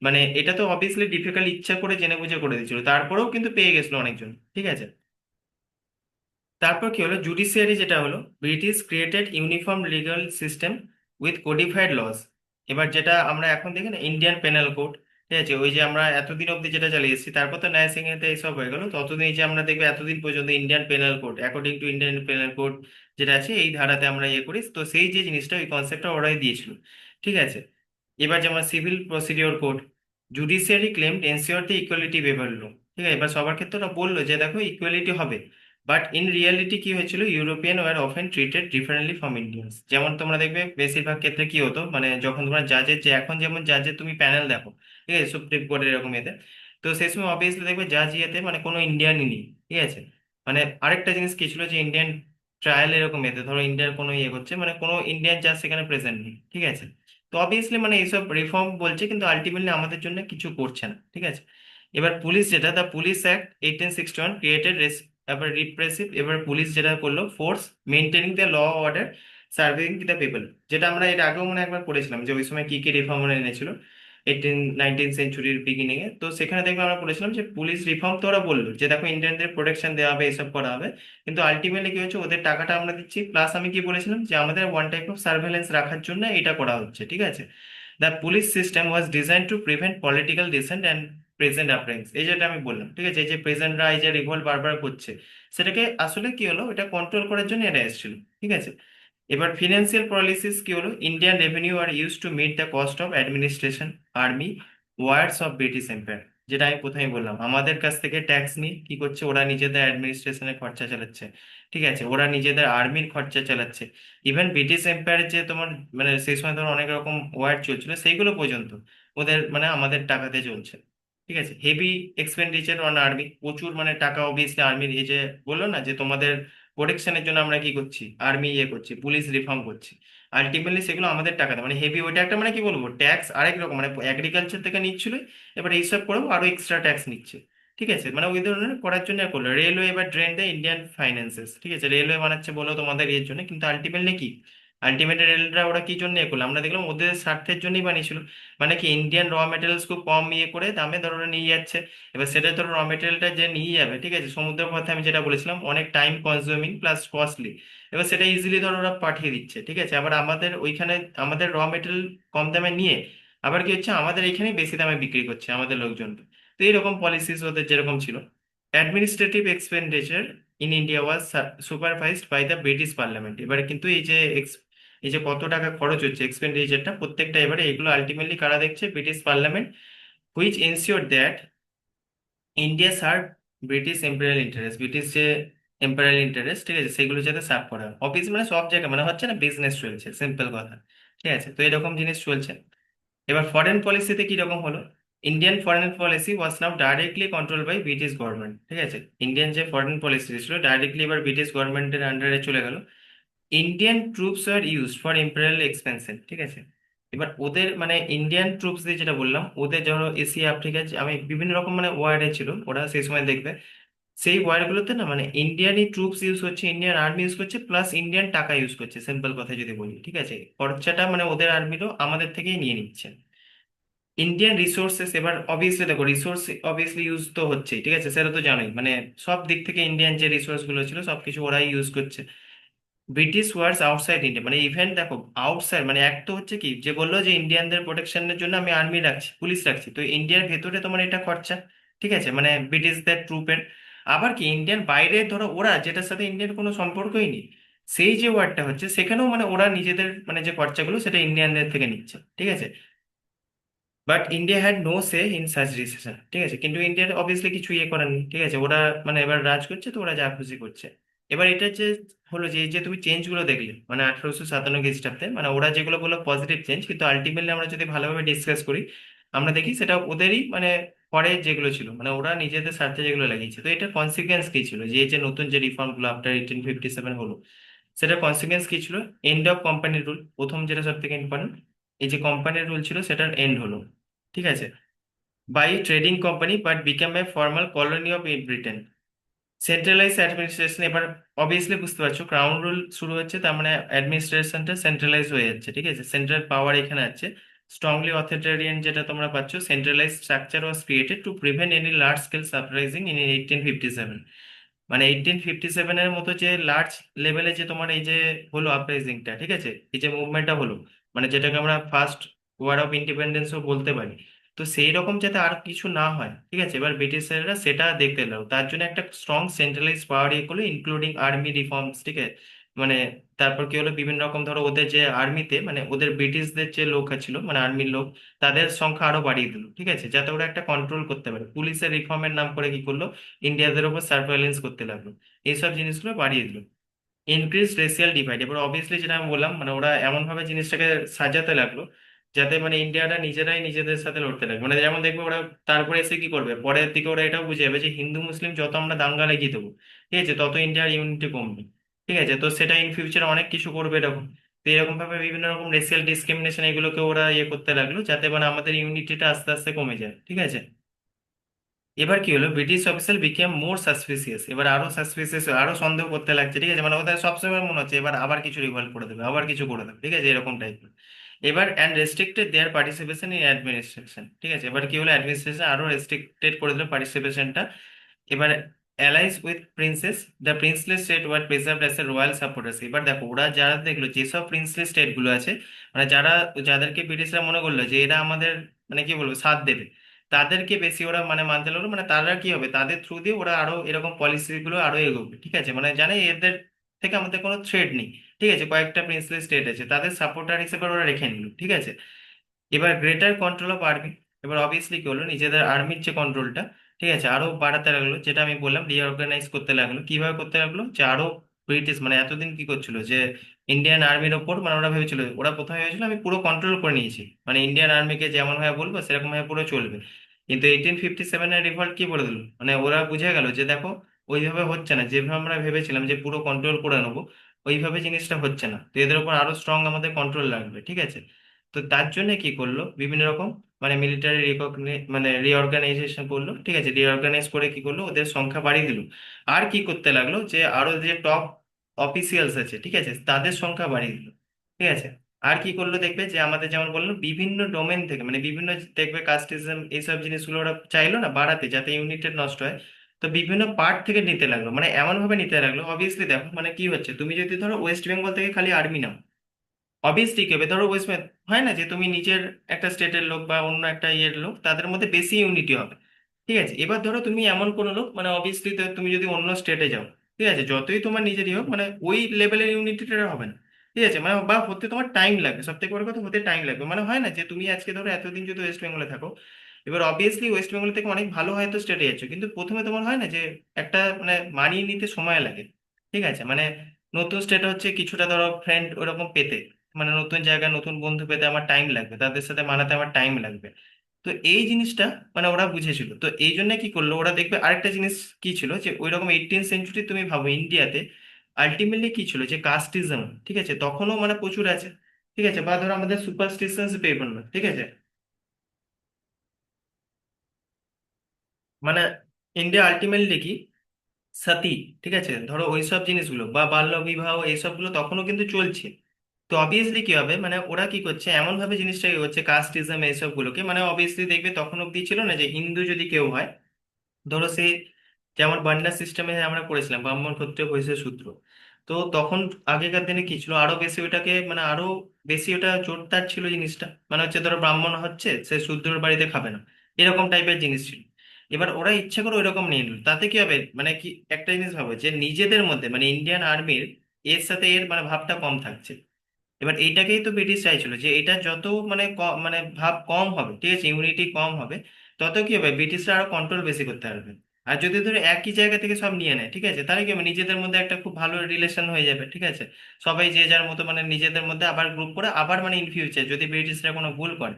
মানে এটা তো অবভিয়াসলি ডিফিকাল্ট ইচ্ছা করে জেনে বুঝে করে দিচ্ছিল, তারপরেও কিন্তু পেয়ে গেছিল অনেকজন, ঠিক আছে। তারপর কি হলো, জুডিশিয়ারি যেটা হলো, British created uniform legal system with codified laws. এবার যেটা আমরা এখন দেখি না ইন্ডিয়ান পেনাল কোড, ঠিক আছে, ওই যে আমরা এতদিন অব্দি যেটা চালিয়ে এসেছি, তারপর তো ন্যায় সিংহেতে এইসব হয়ে গেল, ততদিন এই যে আমরা দেখবো এতদিন পর্যন্ত Indian penal code, according to Indian penal code যেটা আছে এই ধারাতে আমরা ইয়ে করি, তো সেই যে জিনিসটা ওই কনসেপ্টটা ওরাই দিয়েছিল, ঠিক আছে। এবার যেমন civil procedure code, judiciary claim ensure the equality before law, ঠিক আছে, এবার সবার ক্ষেত্রে ওরা বললো যে দেখো ইকুয়ালিটি হবে, বাট ইন রিয়ালিটি কি হয়েছিল, European were often treated differently from Indians. যেমন তোমরা দেখবে বেশিরভাগ ক্ষেত্রে কি হতো, মানে যখন তোমরা জাজের যে এখন যেমন জাজের তুমি প্যানেল দেখো, ঠিক আছে, সুপ্রিম কোর্টের এরকম এতে, তো সেই সময় অবভিয়াসলি দেখবে জাজ ইয়েতে মানে কোনো ইন্ডিয়ানই নেই, ঠিক আছে। মানে আরেকটা জিনিস কি ছিল যে ইন্ডিয়ান ট্রায়াল এরকম এতে ধরো ইন্ডিয়ার কোনো ইয়ে করছে মানে কোনো ইন্ডিয়ান জাজ সেখানে প্রেজেন্ট নেই, ঠিক আছে। তো অবভিয়াসলি মানে এইসব রিফর্ম বলছে কিন্তু আলটিমেটলি আমাদের জন্য কিছু করছে না, ঠিক আছে। এবার পুলিশ যেটা, দ্য পুলিশ অ্যাক্ট 1861 ক্রিয়েটেড, এবার রিপ্রেসিভ, এবার পুলিশ যেটা করলো force maintaining the law order serving the people, যেটা আমরা এর আগেও মনে হয় একবার পড়েছিলাম যে ওই সময় কি কি রিফর্ম এনেছিল 19th সেঞ্চুরির বিগিনিং এ, তো সেখানে দেখবে আমরা পড়েছিলাম যে পুলিশ রিফর্ম তো ওরা বললো যে দেখো ইন্ডিয়ানদের প্রোটেকশন দেওয়া হবে এসব করা হবে, কিন্তু আলটিমেটলি কি হচ্ছে ওদের টাকাটা আমরা দিচ্ছি, প্লাস আমি কি বলেছিলাম যে আমাদের ওয়ান টাইপ অফ সার্ভেলেন্স রাখার জন্য এটা করা হচ্ছে, ঠিক আছে। The police system was design to prevent political dissent and present uprisings, এই যেটা আমি বললাম, ঠিক আছে, এই যে প্রেজেন্টরা এই যে রিভোল্ট বারবার করছে, সেটাকে আসলে কি হলো এটা কন্ট্রোল করার জন্য এটা এসেছিল, ঠিক আছে। এবার ফিনান্সিয়াল পলিসিস কি হলো, Indian revenue are use to meet the cost of administration army wars of British empire, যেটা আমি প্রথমে বললাম আমাদের কাছ থেকে ট্যাক্স নিয়ে কি করছে ওরা নিজেদের অ্যাডমিনিস্ট্রেশনের খরচা চালাচ্ছে, ঠিক আছে, ওরা নিজেদের আর্মির খরচা চালাচ্ছে। ইভেন ব্রিটিশ এম্পায়ারের যে তোমার মানে সেই সময় ধর অনেক রকম ওয়ার চলছিল সেইগুলো পর্যন্ত ওদের মানে আমাদের টাকাতে চলছে। ঠিক আছে, হেভি এক্সপেন্ডিচার অন আর্মি, প্রচুর মানে টাকা অবভিয়াসলি আর্মির, এই যে বললো না যে তোমাদের প্রোটেকশনের জন্য আমরা কি করছি, আর্মি ইয়ে করছি, পুলিশ রিফর্ম করছি, আলটিমেটলি সেগুলো আমাদের টাকা দেয়, মানে হেভি, ওইটা একটা মানে কি বলবো ট্যাক্স আরেক রকম, মানে এগ্রিকালচার থেকে নিচ্ছিল, এবার এইসব করেও আরো এক্সট্রা ট্যাক্স নিচ্ছে। ঠিক আছে, মানে ওই ধরনের করার জন্য করলো রেলওয়ে, এবার ড্রেন দেয় ইন্ডিয়ান ফাইন্যান্সেস। ঠিক আছে, রেলওয়ে বানাচ্ছে বলো তোমাদের এর জন্য, কিন্তু আলটিমেটলি কি, আলটিমেটলি রেলরা ওরা কি জন্য এ করলো, আমরা দেখলাম ওদের স্বার্থের জন্যই বানিয়েছিল। মানে কি, ইন্ডিয়ান র মেটেরিয়ালস খুব কম ইয়ে করে দামে ধরো ওরা নিয়ে যাচ্ছে। এবার সেটা ধরো র মেটেরিয়ালটা যে নিয়ে যাবে, ঠিক আছে, সমুদ্রের পথে আমি যেটা বলেছিলাম অনেক টাইম কনজিউমিং প্লাস কস্টলি। এবার সেটা ইজিলি ধরো ওরা পাঠিয়ে দিচ্ছে। ঠিক আছে, আবার আমাদের ওইখানে আমাদের র মেটেরিয়াল কম দামে নিয়ে আবার কি হচ্ছে, আমাদের এখানে বেশি দামে বিক্রি করছে আমাদের লোকজন। তো এইরকম পলিসিস ওদের যেরকম ছিল। Administrative expenditure in India was supervised by the British parliament. এবারে কিন্তু এই যে কত টাকা খরচ হচ্ছে এক্সপেন্ডিচারটা প্রত্যেকটা, এবারে এগুলো আলটিমেটলি কারা দেখছে, British parliament, which ensure that India serve British Imperial interest, British যে এম্পেরিয়াল ইন্টারেস্ট, ঠিক আছে, সেগুলো যাতে সার্ভ করা হয়। অফিস মানে সব জায়গায় মানে হচ্ছে না, বিজনেস চলছে, সিম্পল কথা। ঠিক আছে, তো এরকম জিনিস চলছে। এবার ফরেন পলিসিতে কি রকম হলো, Indian foreign policy was now directly control by British government. ঠিক আছে, ইন্ডিয়ান যে ফরেন পলিসি ছিল ডাইরেক্টলি এবার ব্রিটিশ গভর্নমেন্টের আন্ডারে চলে গেল। Indian troops are used for imperial expansion. ঠিক আছে, এবার ওদের মানে ইন্ডিয়ান ট্রুপস দিয়ে যেটা বললাম, ওদের ধরো এশিয়া আফ্রিকা আমি বিভিন্ন রকম মানে ওয়ার্ডে ছিল ওরা সেই সময় দেখবে, সেই ওয়ার্ডগুলোতে না মানে ইন্ডিয়ানই ট্রুপস ইউজ করছে, ইন্ডিয়ান আর্মি ইউজ করছে, প্লাস ইন্ডিয়ান টাকা ইউজ করছে, সিম্পল কথা যদি বলি। ঠিক আছে, খরচাটা মানে ওদের আর্মিরও আমাদের থেকেই নিয়ে নিচ্ছে। ইন্ডিয়ান রিসোর্সেস, এবার অবভিয়াসলি দেখো রিসোর্স অবভিয়াসলি ইউজ তো হচ্ছে, ঠিক আছে, সেটা তো জানোই, মানে সব দিক থেকে ইন্ডিয়ান যে রিসোর্স গুলো ছিল সবকিছু ওরাই ইউজ করছে। ব্রিটিশ ওয়ার্স আউটসাইড ইন্ডিয়া, মানে ইভেন দেখো আউটসাইড, মানে এক তো হচ্ছে কি যে বললো যে ইন্ডিয়ানদের প্রোটেকশনের জন্য আমি আর্মি রাখছি, পুলিশ রাখছি, তো ইন্ডিয়ার ভেতরে তোমার এটা খরচা। ঠিক আছে, মানে ব্রিটিশদের ট্রুপের। আবার কি ইন্ডিয়ান বাইরে ধরো ওরা যেটার সাথে ইন্ডিয়ার কোনো সম্পর্কই নেই, সেই যে ওয়ার্ডটা হচ্ছে সেখানেও মানে ওরা নিজেদের মানে যে খরচাগুলো সেটা ইন্ডিয়ানদের থেকে নিচ্ছে। ঠিক আছে, but India had no say in such decision. ঠিক আছে, কিন্তু ইন্ডিয়ার অবভিয়াসলি কিছু ইয়ে করার নেই। ঠিক আছে, ওরা মানে এবার রাজ করছে, তো ওরা যা খুশি করছে। এবার এটা যে হলো যে এই যে তুমি চেঞ্জ গুলো দেখলে মানে 1857 খ্রিস্টাব্দে, মানে ওরা যেগুলো বললো পজিটিভ চেঞ্জ, কিন্তু আলটিমেটলি আমরা যদি ভালোভাবে ডিসকাস করি আমরা দেখি সেটা ওদেরই মানে পরে যেগুলো ছিল মানে ওরা নিজেদের স্বার্থে যেগুলো লাগিয়েছে। তো এটা কনসিকুয়েন্স কি ছিল, যে এই যে নতুন যে রিফর্ম গুলো আফটার 1857 হলো, সেটা কনসিকুয়েন্স কি ছিল, এন্ড অফ কোম্পানি রুল, প্রথম যেটা সব থেকে ইম্পর্টেন্ট, এই যে কোম্পানির রুল ছিল সেটার এন্ড হলো। ঠিক আছে, by trading company but became a formal colony of Britain, centralise administration. এবার অবভিয়াসলি বুঝতে পারছো ক্রাউন রুল শুরু হচ্ছে, তার মানে অ্যাডমিনিস্ট্রেশনটা সেন্ট্রালাইজ হয়ে যাচ্ছে। ঠিক আছে, সেন্ট্রাল পাওয়ার এখানে আছে, স্ট্রংলি অথরিটেরিয়ান যেটা তোমরা পাচ্ছ, centralise structure was created to prevent any large scale surprising in 1857। মানে 1857-এর মতো যে লার্জ লেভেলে যে তোমার এই যে হলো আপরাইজিংটা, ঠিক আছে, এই যে মুভমেন্টটা হলো, মানে যেটাকে আমরা ফার্স্ট ওয়ার অফ ইন্ডিপেন্ডেন্সও বলতে পারি, তো সেই রকম যাতে আর কিছু না হয়। ঠিক আছে, এবার ব্রিটিশরা সেটা দেখতে এলো, তার জন্য একটা স্ট্রং সেন্ট্রালাইজ পাওয়ার ইয়ে করলো, ইনক্লুডিং আর্মি রিফর্মস। ঠিক আছে, মানে তারপর কি হলো, বিভিন্ন রকম ধরো ওদের যে আর্মিতে মানে ওদের ব্রিটিশদের যে লোক ছিল মানে আর্মির লোক, তাদের সংখ্যা আরো বাড়িয়ে দিল। ঠিক আছে, যাতে ওরা একটা কন্ট্রোল করতে পারে, পুলিশের রিফর্মের নাম করে কি করলো, ইন্ডিয়াদের উপর সার্ভেইলেন্স করতে লাগলো, এইসব জিনিসগুলো বাড়িয়ে দিল। ইনক্রিজ রেশিয়াল ডিভাইড, এবার অবভিয়াসলি যেটা আমি বললাম মানে ওরা এমন ভাবে জিনিসটাকে সাজাতে লাগলো যাতে মানে ইন্ডিয়াটা নিজেরাই নিজেদের সাথে লড়তে লাগবে, মানে যেমন দেখবে ওরা তারপরে এসে কি করবে, পরের দিকে ওরা এটাও বুঝে যাবে যে হিন্দু মুসলিম যত আমরা দাঙ্গা লাগিয়ে দেবো, ঠিক আছে, তত ইন্ডিয়ার ইউনিটি কমবে। ঠিক আছে, তো সেটা ইন ফিউচার অনেক কিছু করবে এরকম। তো এরকম ভাবে বিভিন্ন রকম রেশিয়াল ডিসক্রিমিনেশন এগুলোকে ওরা ইয়ে করতে লাগলো যাতে মানে আমাদের ইউনিটিটা আস্তে আস্তে কমে যায়। ঠিক আছে, এবার কি হলো, ব্রিটিশ অফিসার বিকেম মোর সাসপিসিয়াস, এবার আরো সাসপিসিয়াস, আরো সন্দেহ করতে লাগছে। ঠিক আছে, মানে ওদের সবসময় মনে হচ্ছে এবার আবার কিছু রিভল্ট করে দেবে, আবার কিছু করে দেবে। ঠিক আছে, এরকম টাইপের। এবার and restricted there participation in administration. ঠিক আছে, এবার কি হলো, অ্যাডমিনিস্ট্রেশন আরো রেস্ট্রিক্টেড করে দিল পার্টিসিপেশনটা। এবার allies with princes, the princely state were preserved as a royal supporters. এবার দেখো ওরা যারা দেখলো যেসব প্রিন্সলি স্টেট গুলো আছে, মানে যারা যাদেরকে ব্রিটিশরা মনে করলো যে এরা আমাদের মানে কি বলবো সাথ দেবে, তাদেরকে বেশি ওরা মানে মানতে লাগলো, মানে তারা কি হবে, তাদের থ্রু দিয়ে ওরা আরো এরকম পলিসি গুলো আরো এগোবে। ঠিক আছে, মানে জানে এদের থেকে আমাদের কোনো থ্রেট নেই। ঠিক আছে, কয়েকটা প্রিন্সলি স্টেট আছে তাদের সাপোর্টার হিসেবে ওরা রেখে নিল। ঠিক আছে, এবার গ্রেটার কন্ট্রোল অফ আর্মি, এবার অবভিয়াসলি কি হলো, নিজেদের আর্মির যে কন্ট্রোলটা, ঠিক আছে, আরো বাড়াতে লাগলো, যেটা আমি বললাম রিঅর্গানাইজ করতে লাগলো। কিভাবে করতে লাগলো, যে আরো ব্রিটিশ মানে এতদিন কি করছিল যে ইন্ডিয়ান আর্মির ওপর মানে ওরা ভেবেছিল, ওরা প্রথমে ভেবেছিল আমি পুরো কন্ট্রোল করে নিয়েছি, মানে ইন্ডিয়ান আর্মিকে যেমন ভাবে বলবো সেরকম ভাবে পুরো চলবে। কিন্তু 1857-এর রিভল্ট কি বলে দিল, মানে ওরা বুঝে গেল যে দেখো ওইভাবে হচ্ছে না, যেভাবে আমরা ভেবেছিলাম যে পুরো কন্ট্রোল করে নেবো, ওইভাবে জিনিসটা হচ্ছে না, তো এদের উপর আরো স্ট্রং আমাদের কন্ট্রোল লাগবে, ঠিক আছে। তো তার জন্য কি করলো, বিভিন্ন রকম মানে মিলিটারি মানে রিঅর্গানাইজেশন করলো, ঠিক আছে, রিঅর্গানাইজ করে কি করলো, ওদের সংখ্যা বাড়িয়ে দিল। আর কি করতে লাগলো, যে আরো যে টপ অফিসিয়ালস আছে, ঠিক আছে, তাদের সংখ্যা বাড়িয়ে দিল, ঠিক আছে। আর কি করলো দেখবে, যে আমাদের যেমন বললো বিভিন্ন ডোমেন থেকে, মানে বিভিন্ন দেখবে কাস্টিজম এইসব জিনিসগুলো ওরা চাইলো না বাড়াতে, যাতে ইউনিটেড নষ্ট হয়। তো বিভিন্ন পার্ট থেকে নিতে লাগলো, মানে এমন ভাবে নিতে লাগলো, অবভিয়াসলি দেখো মানে কি হচ্ছে, তুমি যদি ধরো ওয়েস্ট বেঙ্গল থেকে খালি আর্মি নাও, অবভিয়াসলি কি হবে, ধরো ওয়েস্ট বেঙ্গল হয় না যে তুমি নিজের একটা স্টেটের লোক বা অন্য একটা ইয়ের লোক, তাদের মধ্যে বেশি ইউনিটি হবে, ঠিক আছে। এবার ধরো তুমি এমন কোনো লোক, মানে অবভিয়াসলি তুমি যদি অন্য স্টেটে যাও, ঠিক আছে, যতই তোমার নিজেরই হোক, মানে ওই লেভেলের ইউনিটিটা হবে না, ঠিক আছে, মানে বা হতে তোমার টাইম লাগবে, সব থেকে বড় কথা হতে টাইম লাগবে, মানে হয় না যে তুমি আজকে ধরো এতদিন যদি ওয়েস্ট বেঙ্গলে থাকো, এবার অবভিয়াসলি ওয়েস্ট বেঙ্গল থেকে অনেক ভালো হয়তো স্টেটে যাচ্ছ, কিন্তু প্রথমে তোমার হয় না যে একটা মানে মানিয়ে নিতে সময় লাগে, ঠিক আছে, মানে নতুন স্টেট হচ্ছে কিছুটা ধরো ফ্রেন্ড ওরকম পেতে, মানে নতুন জায়গায় নতুন বন্ধু পেতে আমার টাইম লাগবে, তাদের সাথে মানাতে আমার টাইম লাগবে। তো এই জিনিসটা মানে ওরা বুঝেছিল, তো এই জন্য কি করলো ওরা, দেখবে আরেকটা জিনিস কি ছিল, যে ওইরকম 18th সেঞ্চুরি তুমি ভাবো ইন্ডিয়াতে আলটিমেটলি কি ছিল, যে কাস্টিজম, ঠিক আছে, তখনও মানে প্রচুর আছে, ঠিক আছে, বা ধরো আমাদের সুপারস্টিশনস পেপর না, ঠিক আছে, মানে ইন্ডিয়া আলটিমেটলি কি সতী, ঠিক আছে, ধরো ওইসব জিনিসগুলো বা বাল্য বিবাহ এইসবগুলো তখনও কিন্তু চলছে। তো অবভিয়াসলি কি হবে, মানে ওরা কি করছে এমন ভাবে জিনিসটাকে হচ্ছে কাস্টিজম এইসব গুলোকে, মানে অবভিয়াসলি দেখবে তখন অব্দি ছিল না যে হিন্দু যদি কেউ হয়, ধরো সে যেমন বর্ণনা সিস্টেমে আমরা পড়েছিলাম ব্রাহ্মণ ক্ষত্রিয় বৈশ্য শূদ্র, তো তখন আগেকার দিনে কি ছিল, আরো বেশি ওটাকে মানে আরো বেশি ওটা জোরদার ছিল জিনিসটা, মানে হচ্ছে ধরো ব্রাহ্মণ হচ্ছে সে শূদ্রর বাড়িতে খাবে না, এরকম টাইপের জিনিস ছিল। এবার ওরা ইচ্ছে করে ওইরকম নিয়ে নিল, তাতে কি হবে, মানে কি একটা জিনিস ভাবো, যে নিজেদের মধ্যে মানে ইন্ডিয়ান আর্মির এর সাথে এর মানে ভাবটা কম থাকছে। এবার এইটাকেই তো ব্রিটিশ চাইছিল, যে এটা যত মানে মানে ভাব কম হবে, ঠিক আছে, ইউনিটি কম হবে, তত কি হবে, ব্রিটিশরা আরো কন্ট্রোল বেশি করতে পারবে। আর যদি ধরো একই জায়গা থেকে সব নিয়ে নেয়, ঠিক আছে, তাহলে কি হবে, নিজেদের মধ্যে একটা খুব ভালো রিলেশন হয়ে যাবে, ঠিক আছে, সবাই যে যার মতো মানে নিজেদের মধ্যে আবার গ্রুপ করে আবার মানে ইন ফিউচার যদি ব্রিটিশরা কোনো ভুল করে,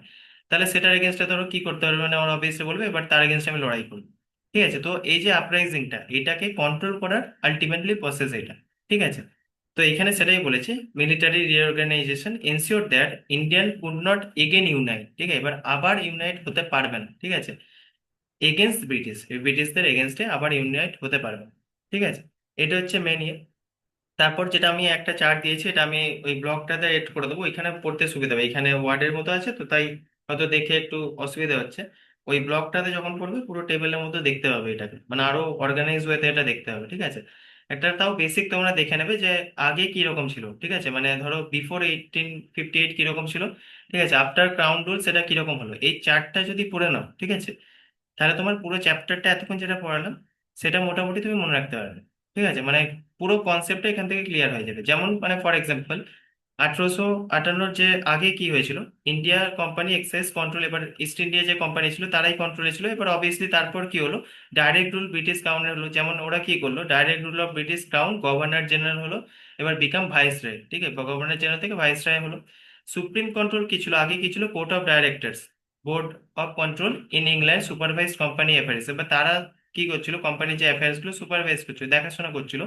তাহলে সেটার এগেনস্টে ধরো কি করতে পারবে, মানে ওরা অবভিয়াসলি বলবে এবার তার এগেনস্টে আমি লড়াই করবো, ঠিক আছে। তো এই যে আপরাইজিংটা এটাকে কন্ট্রোল করার আলটিমেটলি প্রসেস এটা, ঠিক আছে। তো এখানে সেটাই বলেছে, military reorganisation ensure that Indian could not again unite, ঠিক আছে, এবার আবার ইউনাইট হতে পারবে না, ঠিক আছে, এগেনস্ট ব্রিটিশ, ব্রিটিশদের এগেনস্টে আবার ইউনাইট হতে পারবে না, ঠিক আছে। এটা হচ্ছে মেন ইয়ে। তারপর যেটা আমি একটা চার্ট দিয়েছি, এটা আমি ওই ব্লগটাতে এড করে দেবো, এখানে পড়তে সুবিধা হবে, এখানে ওয়ার্ডের মতো আছে তো তাই হয়তো দেখে একটু অসুবিধা হচ্ছে। ওই ব্লগটাতে যখন পড়বে পুরো টেবিলের মতো দেখতে পাবে এটাকে, মানে আরো অর্গানাইজ ওয়েতে এটা দেখতে হবে, ঠিক আছে। একটা তাও বেসিক তোমরা দেখে নেবে যে আগে কি রকম ছিল, ঠিক আছে, মানে ধরো বিফোর 1858 কিরকম ছিল, ঠিক আছে, আফটার ক্রাউন রুল সেটা কিরকম হলো, এই চার্টটা যদি পড়ে নাও, ঠিক আছে, তাহলে তোমার পুরো চ্যাপ্টারটা এতক্ষণ যেটা পড়ালাম সেটা মোটামুটি তুমি মনে রাখতে পারবে, ঠিক আছে, মানে পুরো কনসেপ্টটা এখান থেকে ক্লিয়ার হয়ে যাবে। যেমন মানে ফর এক্সাম্পল 1858 যে আগে কি হয়েছিল, ইন্ডিয়া কোম্পানি এক্সাইজ কন্ট্রোল, এবার ইস্ট ইন্ডিয়া যে কোম্পানি ছিল তারাই কন্ট্রোলে ছিল, এবার অবভিয়াসলি তারপর কি হলো, ডাইরেক্ট রুল ব্রিটিশ ক্রাউনের হলো, যেমন ওরা কি করলো, direct rule of British crown, governor general হলো, এবার বিকাম ভাইস রয়, ঠিক আছে, গভর্নর জেনারেল থেকে ভাইস রয় হলো। সুপ্রিম কন্ট্রোল কি ছিল, আগে কি ছিল, court of directors, board of control in England supervise company affairs, এবার তারা কি করছিল, কোম্পানির যে অ্যাফেয়ার্স গুলো সুপারভাইজ করছিল, দেখাশোনা করছিল।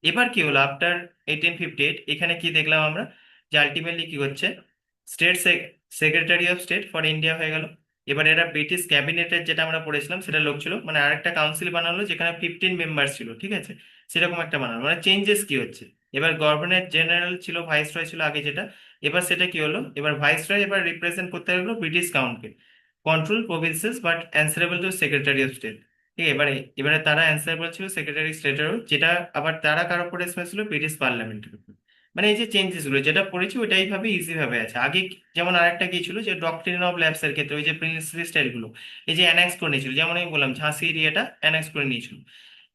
এবার কি হলো আফটার 1858, এখানে কি দেখলাম আমরা, যে আলটিমেটলি কি হচ্ছে, state secretary of state for India হয়ে গেল। এবার এরা ব্রিটিশ ক্যাবিনেটের যেটা আমরা পড়েছিলাম সেটা লোক ছিল, মানে আরেকটা কাউন্সিল বানালো যেখানে 15 মেম্বার ছিল, ঠিক আছে, সেরকম একটা বানালো, মানে চেঞ্জেস কি হচ্ছে, এবার গভর্নর জেনারেল ছিল, ভাইস রয় ছিল আগে যেটা, এবার সেটা কি হলো, এবার ভাইস রয় এবার রিপ্রেজেন্ট করতে লাগলো ব্রিটিশ কাউন্টকে, control provinces but answerable to secretary of state, ঠিক আছে, এবারে এবারে তারা অ্যান্সারেবল ছিল সেক্রেটারি স্টেটেরও, যেটা আবার তারা কার উপর রেসপন্স ছিল, ব্রিটিশ পার্লামেন্টের উপর। মানে এই যে চেঞ্জেস গুলো যেটা পড়েছি ওইটাই ভাবে ইজি ভাবে আছে আগে। যেমন আরেকটা কি ছিল, যে ডক্ট্রিন অফ ল্যাবস এর ক্ষেত্রে ওই যে প্রিন্সিপাল স্টাইল গুলো এই যে অ্যানেক্স করে নিয়েছিল, যেমন আমি বললাম ঝাঁসি এরিয়াটা অ্যানেক্স করে নিয়েছিল,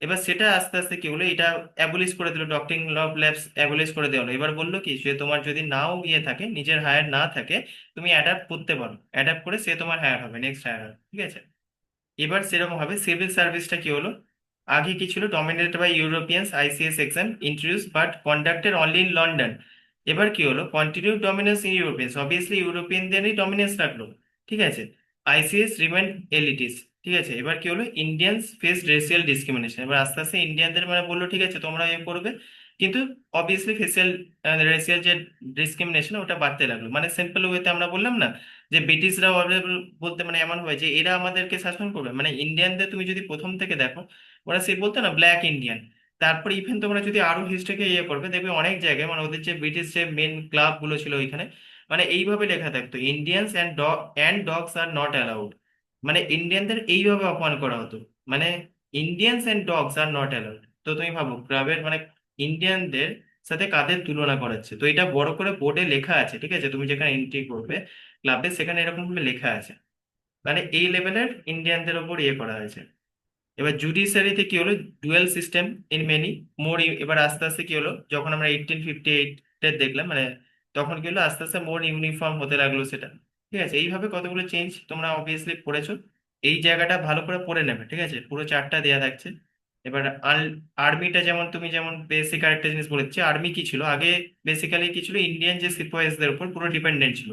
এবার সেটা আস্তে আস্তে কি হলো, এটা অ্যাবলিশ করে দিল, ডক্ট্রিন অফ ল্যাবস অ্যাবলিশ করে দেওয়া হলো। এবার বললো কি, যে তোমার যদি নাও ইয়ে থাকে, নিজের হায়ার না থাকে, তুমি অ্যাডাপ্ট করতে পারো, অ্যাডাপ্ট করে সে তোমার হায়ার হবে, নেক্সট হায়ার হবে, ঠিক আছে। এবার সেরকম ভাবে সিভিল সার্ভিসটা কি হলো, আগে কি ছিল, dominated by Europeans, ICS exam introduce but conducted only in London. এবার কি হলো, continue dominance in Europeans, obviously ইউরোপিয়ানদেরই ডমিনেন্স রাখলো, ঠিক আছে। ICS remain elitist. ঠিক আছে, এবার কি হলো, ইন্ডিয়ানস ফেস রেসিয়াল ডিসক্রিমিনেশন। এবার আস্তে আস্তে ইন্ডিয়ানদের মানে বললো ঠিক আছে তোমরা এ করবে, কিন্তু অবভিয়াসলি ফেসিয়াল রেসিয়াল যে ডিসক্রিমিনেশন ওটা বাড়তে লাগলো। মানে সিম্পল ওয়েতে আমরা বললাম না যে ব্রিটিশরা বলতে মানে এমন হয় যে এরা আমাদেরকে শাসন করবে। মানে ইন্ডিয়ানদের তুমি যদি প্রথম থেকে দেখো, ওরা সে বলতো না ব্ল্যাক ইন্ডিয়ান। তারপর ইভেন তোমরা যদি আরো হিস্ট্রিকে ইয়ে করবে দেখবে অনেক জায়গায় মানে ওদের যে ব্রিটিশ যে মেন ক্লাব গুলো ছিল ওইখানে মানে এইভাবে লেখা থাকতো, Indians and dogs are not allowed. মানে ইন্ডিয়ানদের এইভাবে অপমান করা হতো, মানে Indians and dogs are not allowed. তো তুমি ভাবো ক্লাবের মানে ইন্ডিয়ানদের সাথে কাদের তুলনা করাচ্ছে। তো এটা বড় করে বোর্ডে লেখা আছে, ঠিক আছে, তুমি যেখানে এন্ট্রি করবে ক্লাবে সেখানে এরকম ভাবে লেখা আছে। মানে এই লেভেলের ইন্ডিয়ানদের ওপর ইয়ে করা হয়েছে। এবার জুডিশিয়ারিতে কি হলো, dual system in many more. এবার আস্তে আস্তে কি হলো, যখন আমরা 1858 দেখলাম মানে তখন কি হলো আস্তে আস্তে মোর ইউনিফর্ম হতে লাগলো সেটা। ঠিক আছে, এইভাবে কতগুলো চেঞ্জ তোমরা অবভিয়াসলি পড়েছো। এই জায়গাটা ভালো করে পড়ে নেবে, ঠিক আছে, পুরো চারটা দেয়া থাকছে। এবার আর্মিটা যেমন তুমি যেমন বেসিক আরেকটা জিনিস বলেছি, আর্মি কি ছিল আগে, বেসিক্যালি কি ছিল, ইন্ডিয়ান যে সিপাহিসদের উপর পুরো ডিপেন্ডেন্ট ছিল।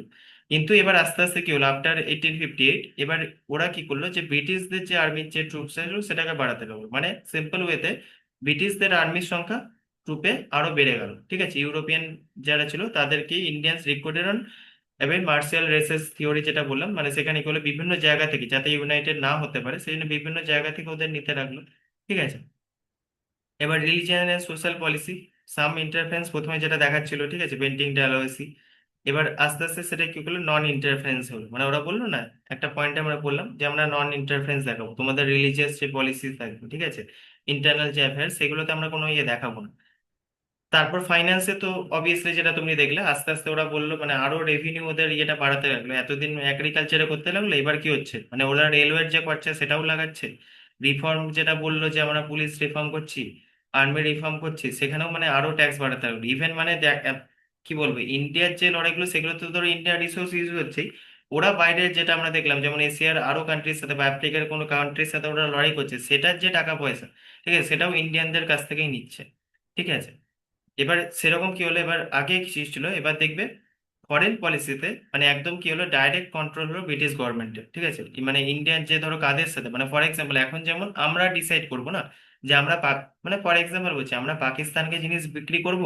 কিন্তু এবার আস্তে আস্তে কি হলো আফটার 1858, এবার ওরা কি করলো যে ব্রিটিশদের যে আর্মির যে ট্রুপস ছিল সেটাকে বাড়াতে লাগলো। মানে সিম্পল ওয়েতে ব্রিটিশদের আর্মির সংখ্যা ট্রুপে আরো বেড়ে গেল। ঠিক আছে, ইউরোপিয়ান যারা ছিল তাদেরকে ইন্ডিয়ান্স রিক্রুটেড অন এবং মার্শাল রেসেস থিওরি যেটা বললাম, মানে সেখানে কি হলো বিভিন্ন জায়গা থেকে যাতে ইউনাইটেড না হতে পারে সেই জন্য বিভিন্ন জায়গা থেকে ওদের নিতে লাগলো। ঠিক আছে, এবার religion and social policy, some interference প্রথমে যেটা দেখাচ্ছিল, ঠিক আছে, বেন্টিং ডালহৌসি। এবার আস্তে আস্তে সেটা কি করলো, নন ইন্টারফারেন্স হলো। মানে ওরা বললো না, একটা পয়েন্টে আমরা বললাম যে আমরা নন ইন্টারফারেন্স দেখাবো, তোমাদের রিলিজিয়াস যে পলিসি থাকবে, ঠিক আছে, ইন্টারনাল যে অ্যাফেয়ার্স সেগুলোতে আমরা কোনো ইয়ে দেখাবো না। তারপর ফাইন্যান্সে তো অবভিয়াসলি যেটা তুমি দেখলে আস্তে আস্তে ওরা বললো মানে আরো রেভিনিউ ওদের ইয়েটা বাড়াতে লাগলো। এতদিন এগ্রিকালচারে করতে লাগলো, এবার কি হচ্ছে মানে ওরা রেলওয়ের যে খরচা সেটাও লাগাচ্ছে। রিফর্ম যেটা বললো যে আমরা পুলিশ রিফর্ম করছি, আর্মি রিফর্ম করছি, সেখানেও মানে আরো ট্যাক্স বাড়াতে লাগলো। ইভেন মানে দেখ কি বলবো, ইন্ডিয়ার যে লড়াইগুলো সেগুলো তো ধরো ইন্ডিয়ার রিসোর্স ইউজ হচ্ছেই, ওরা বাইরের যেটা আমরা দেখলাম যেমন এশিয়ার আরো কান্ট্রির সাথে বা আফ্রিকার কোনো কান্ট্রির সাথে ওরা লড়াই করছে, সেটার যে টাকা পয়সা, ঠিক আছে, সেটাও ইন্ডিয়ানদের কাছ থেকেই নিচ্ছে। ঠিক আছে, এবার সেরকম কি হলো, এবার আগে কি ছিল, এবার দেখবে ফরেন পলিসিতে মানে একদম কি হলো ডাইরেক্ট কন্ট্রোল হলো ব্রিটিশ গভর্নমেন্টের। ঠিক আছে, মানে ইন্ডিয়ান যে ধরো কাদের সাথে মানে ফর এক্সাম্পল এখন যেমন আমরা ডিসাইড করব না যে আমরা মানে ফর এক্সাম্পল বলছি আমরা পাকিস্তানকে জিনিস বিক্রি করব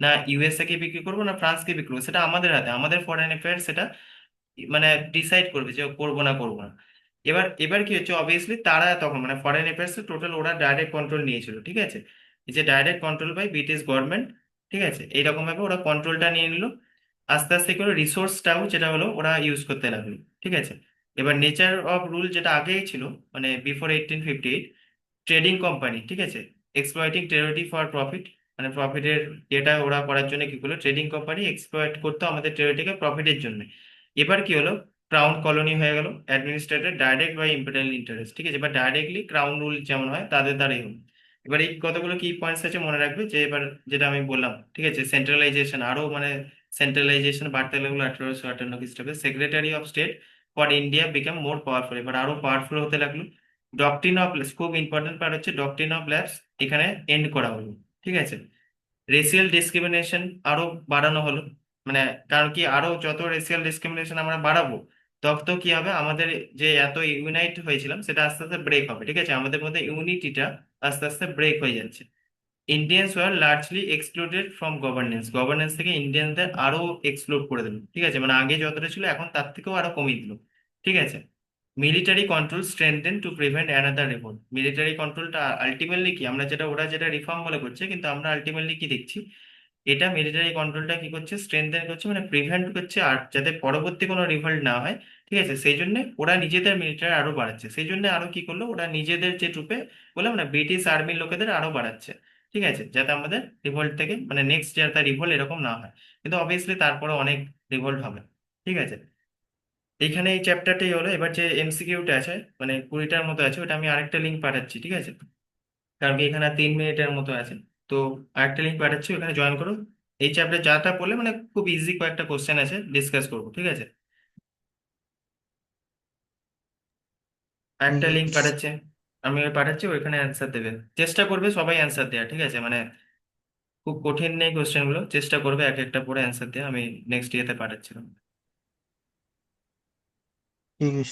না ইউএসএ কে বিক্রি করব না ফ্রান্সকে বিক্রি করবো, সেটা আমাদের হাতে, আমাদের ফরেন অ্যাফেয়ার্স সেটা মানে ডিসাইড করবে যে করবো না করবো না। এবার এবার কি হচ্ছে, অবভিয়াসলি তারা তখন মানে ফরেন অ্যাফেয়ার্স টোটাল ওরা ডাইরেক্ট কন্ট্রোল নিয়েছিল। ঠিক আছে, এই যে direct control by British government. ঠিক আছে, এইরকম ভাবে ওরা কন্ট্রোলটা নিয়ে নিল। আস্তে আস্তে করে রিসোর্সটাও যেটা হলো ওরা ইউজ করতে লাগলো। ঠিক আছে, এবার নেচার অফ রুল যেটা আগেই ছিল মানে বিফোর 1858, ট্রেডিং কোম্পানি, ঠিক আছে, এক্সপ্লয়টিং টেরিটরি ফর প্রফিট, মানে প্রফিটের এটা ওরা করার জন্য কি করলো, ট্রেডিং কোম্পানি এক্সপ্লয়েট করতো আমাদের টেরিটরিকে প্রফিটের জন্য। এবার কি হলো, ক্রাউন কলোনি হয়ে গেল, administered direct by imperial interest. ঠিক আছে, এবার ডাইরেক্টলি ক্রাউন রুল যেমন হয় তাদের দ্বারাই হলো। এবার এই কতগুলো কি পয়েন্টস আছে মনে রাখবে যে এবার যেটা আমি বললাম, ঠিক আছে, সেন্ট্রালাইজেশন আরো মানে সেন্ট্রালাইজেশন বাড়তে লাগলো 1858 খ্রিস্টাব্দে। Secretary of state for India become more powerful, এবার আরো পাওয়ারফুল হতে লাগলো। ডক্ট্রিন অফ খুব ইম্পর্টেন্ট পার্ট হচ্ছে ডক্ট্রিন অফ ল্যাপস, এখানে এন্ড করা হলো। ঠিক আছে, রেসিয়াল ডিসক্রিমিনেশন আরো বাড়ানো হলো। মানে কারণ কি আরো যত রেসিয়াল ডিসক্রিমিনেশন আমরা বাড়াবো তত কি হবে, আমাদের যে এত ইউনাইট হয়েছিলাম সেটা আস্তে আস্তে ব্রেক হবে। ঠিক আছে, আমাদের মধ্যে ইউনিটিটা আস্তে আস্তে ব্রেক হয়ে যাচ্ছে। Indians were largely excluded from governance, governance থেকে ইন্ডিয়ানদের আরো এক্সক্লুড করে দিল। ঠিক আছে, মানে আগে যতটা ছিল এখন তার থেকেও আরো কমিয়ে দিল। ঠিক আছে, military control strengthen to prevent another revolt. Military কন্ট্রোলটা আলটিমেটলি কি আমরা যেটা ওরা যেটা রিফর্ম বলে করছে, কিন্তু আমরা আলটিমেটলি কি দেখছি, এটা মিলিটারি কন্ট্রোলটা কি করছে, স্ট্রেংথেন করছে, মানে প্রিভেন্ট করছে আর যাতে পরবর্তী কোনো রিভোল্ট না হয়। ঠিক আছে, সেই জন্য ওরা নিজেদের মিলিটারি আরো বাড়াচ্ছে। সেই জন্য আরো কি করলো, ওরা নিজেদের যে ট্রুপে বললাম না ব্রিটিশ আর্মির লোকেদের আরো বাড়াচ্ছে। ঠিক আছে, যাতে আমাদের রিভোল্ট থেকে মানে নেক্সট যাতে রিভোল্ট এরকম না হয়। কিন্তু অবভিয়াসলি তারপরে অনেক রিভোল্ট হবে। ঠিক আছে, এইখানে এই চ্যাপ্টারটাই হলো। এবার যে এমসিকিউটা আছে মানে 20টার মতো আছে, ওটা আমি আরেকটা লিঙ্ক পাঠাচ্ছি। ঠিক আছে, কারণ কি এখানে 3 মিনিটের মতো আছে। তো আরেকটা লিঙ্ক পাঠাচ্ছি, ওখানে জয়েন করো। এই চ্যাপ্টার যাটা পড়লে মানে খুব ইজি কয়েকটা কোশ্চেন আছে, ডিসকাস করবো। ঠিক আছে, ঠিক আরেকটা লিঙ্ক আছে। পাঠাচ্ছে, আমি ওই পাঠাচ্ছি, ওইখানে অ্যান্সার দেবে। চেষ্টা করবে সবাই অ্যান্সার দেওয়া। ঠিক আছে, মানে খুব কঠিন নেই কোশ্চেন গুলো, চেষ্টা করবে এক একটা পরে অ্যান্সার দেওয়া। আমি নেক্সট ইয়েতে পাঠাচ্ছি। ঠিক আছে।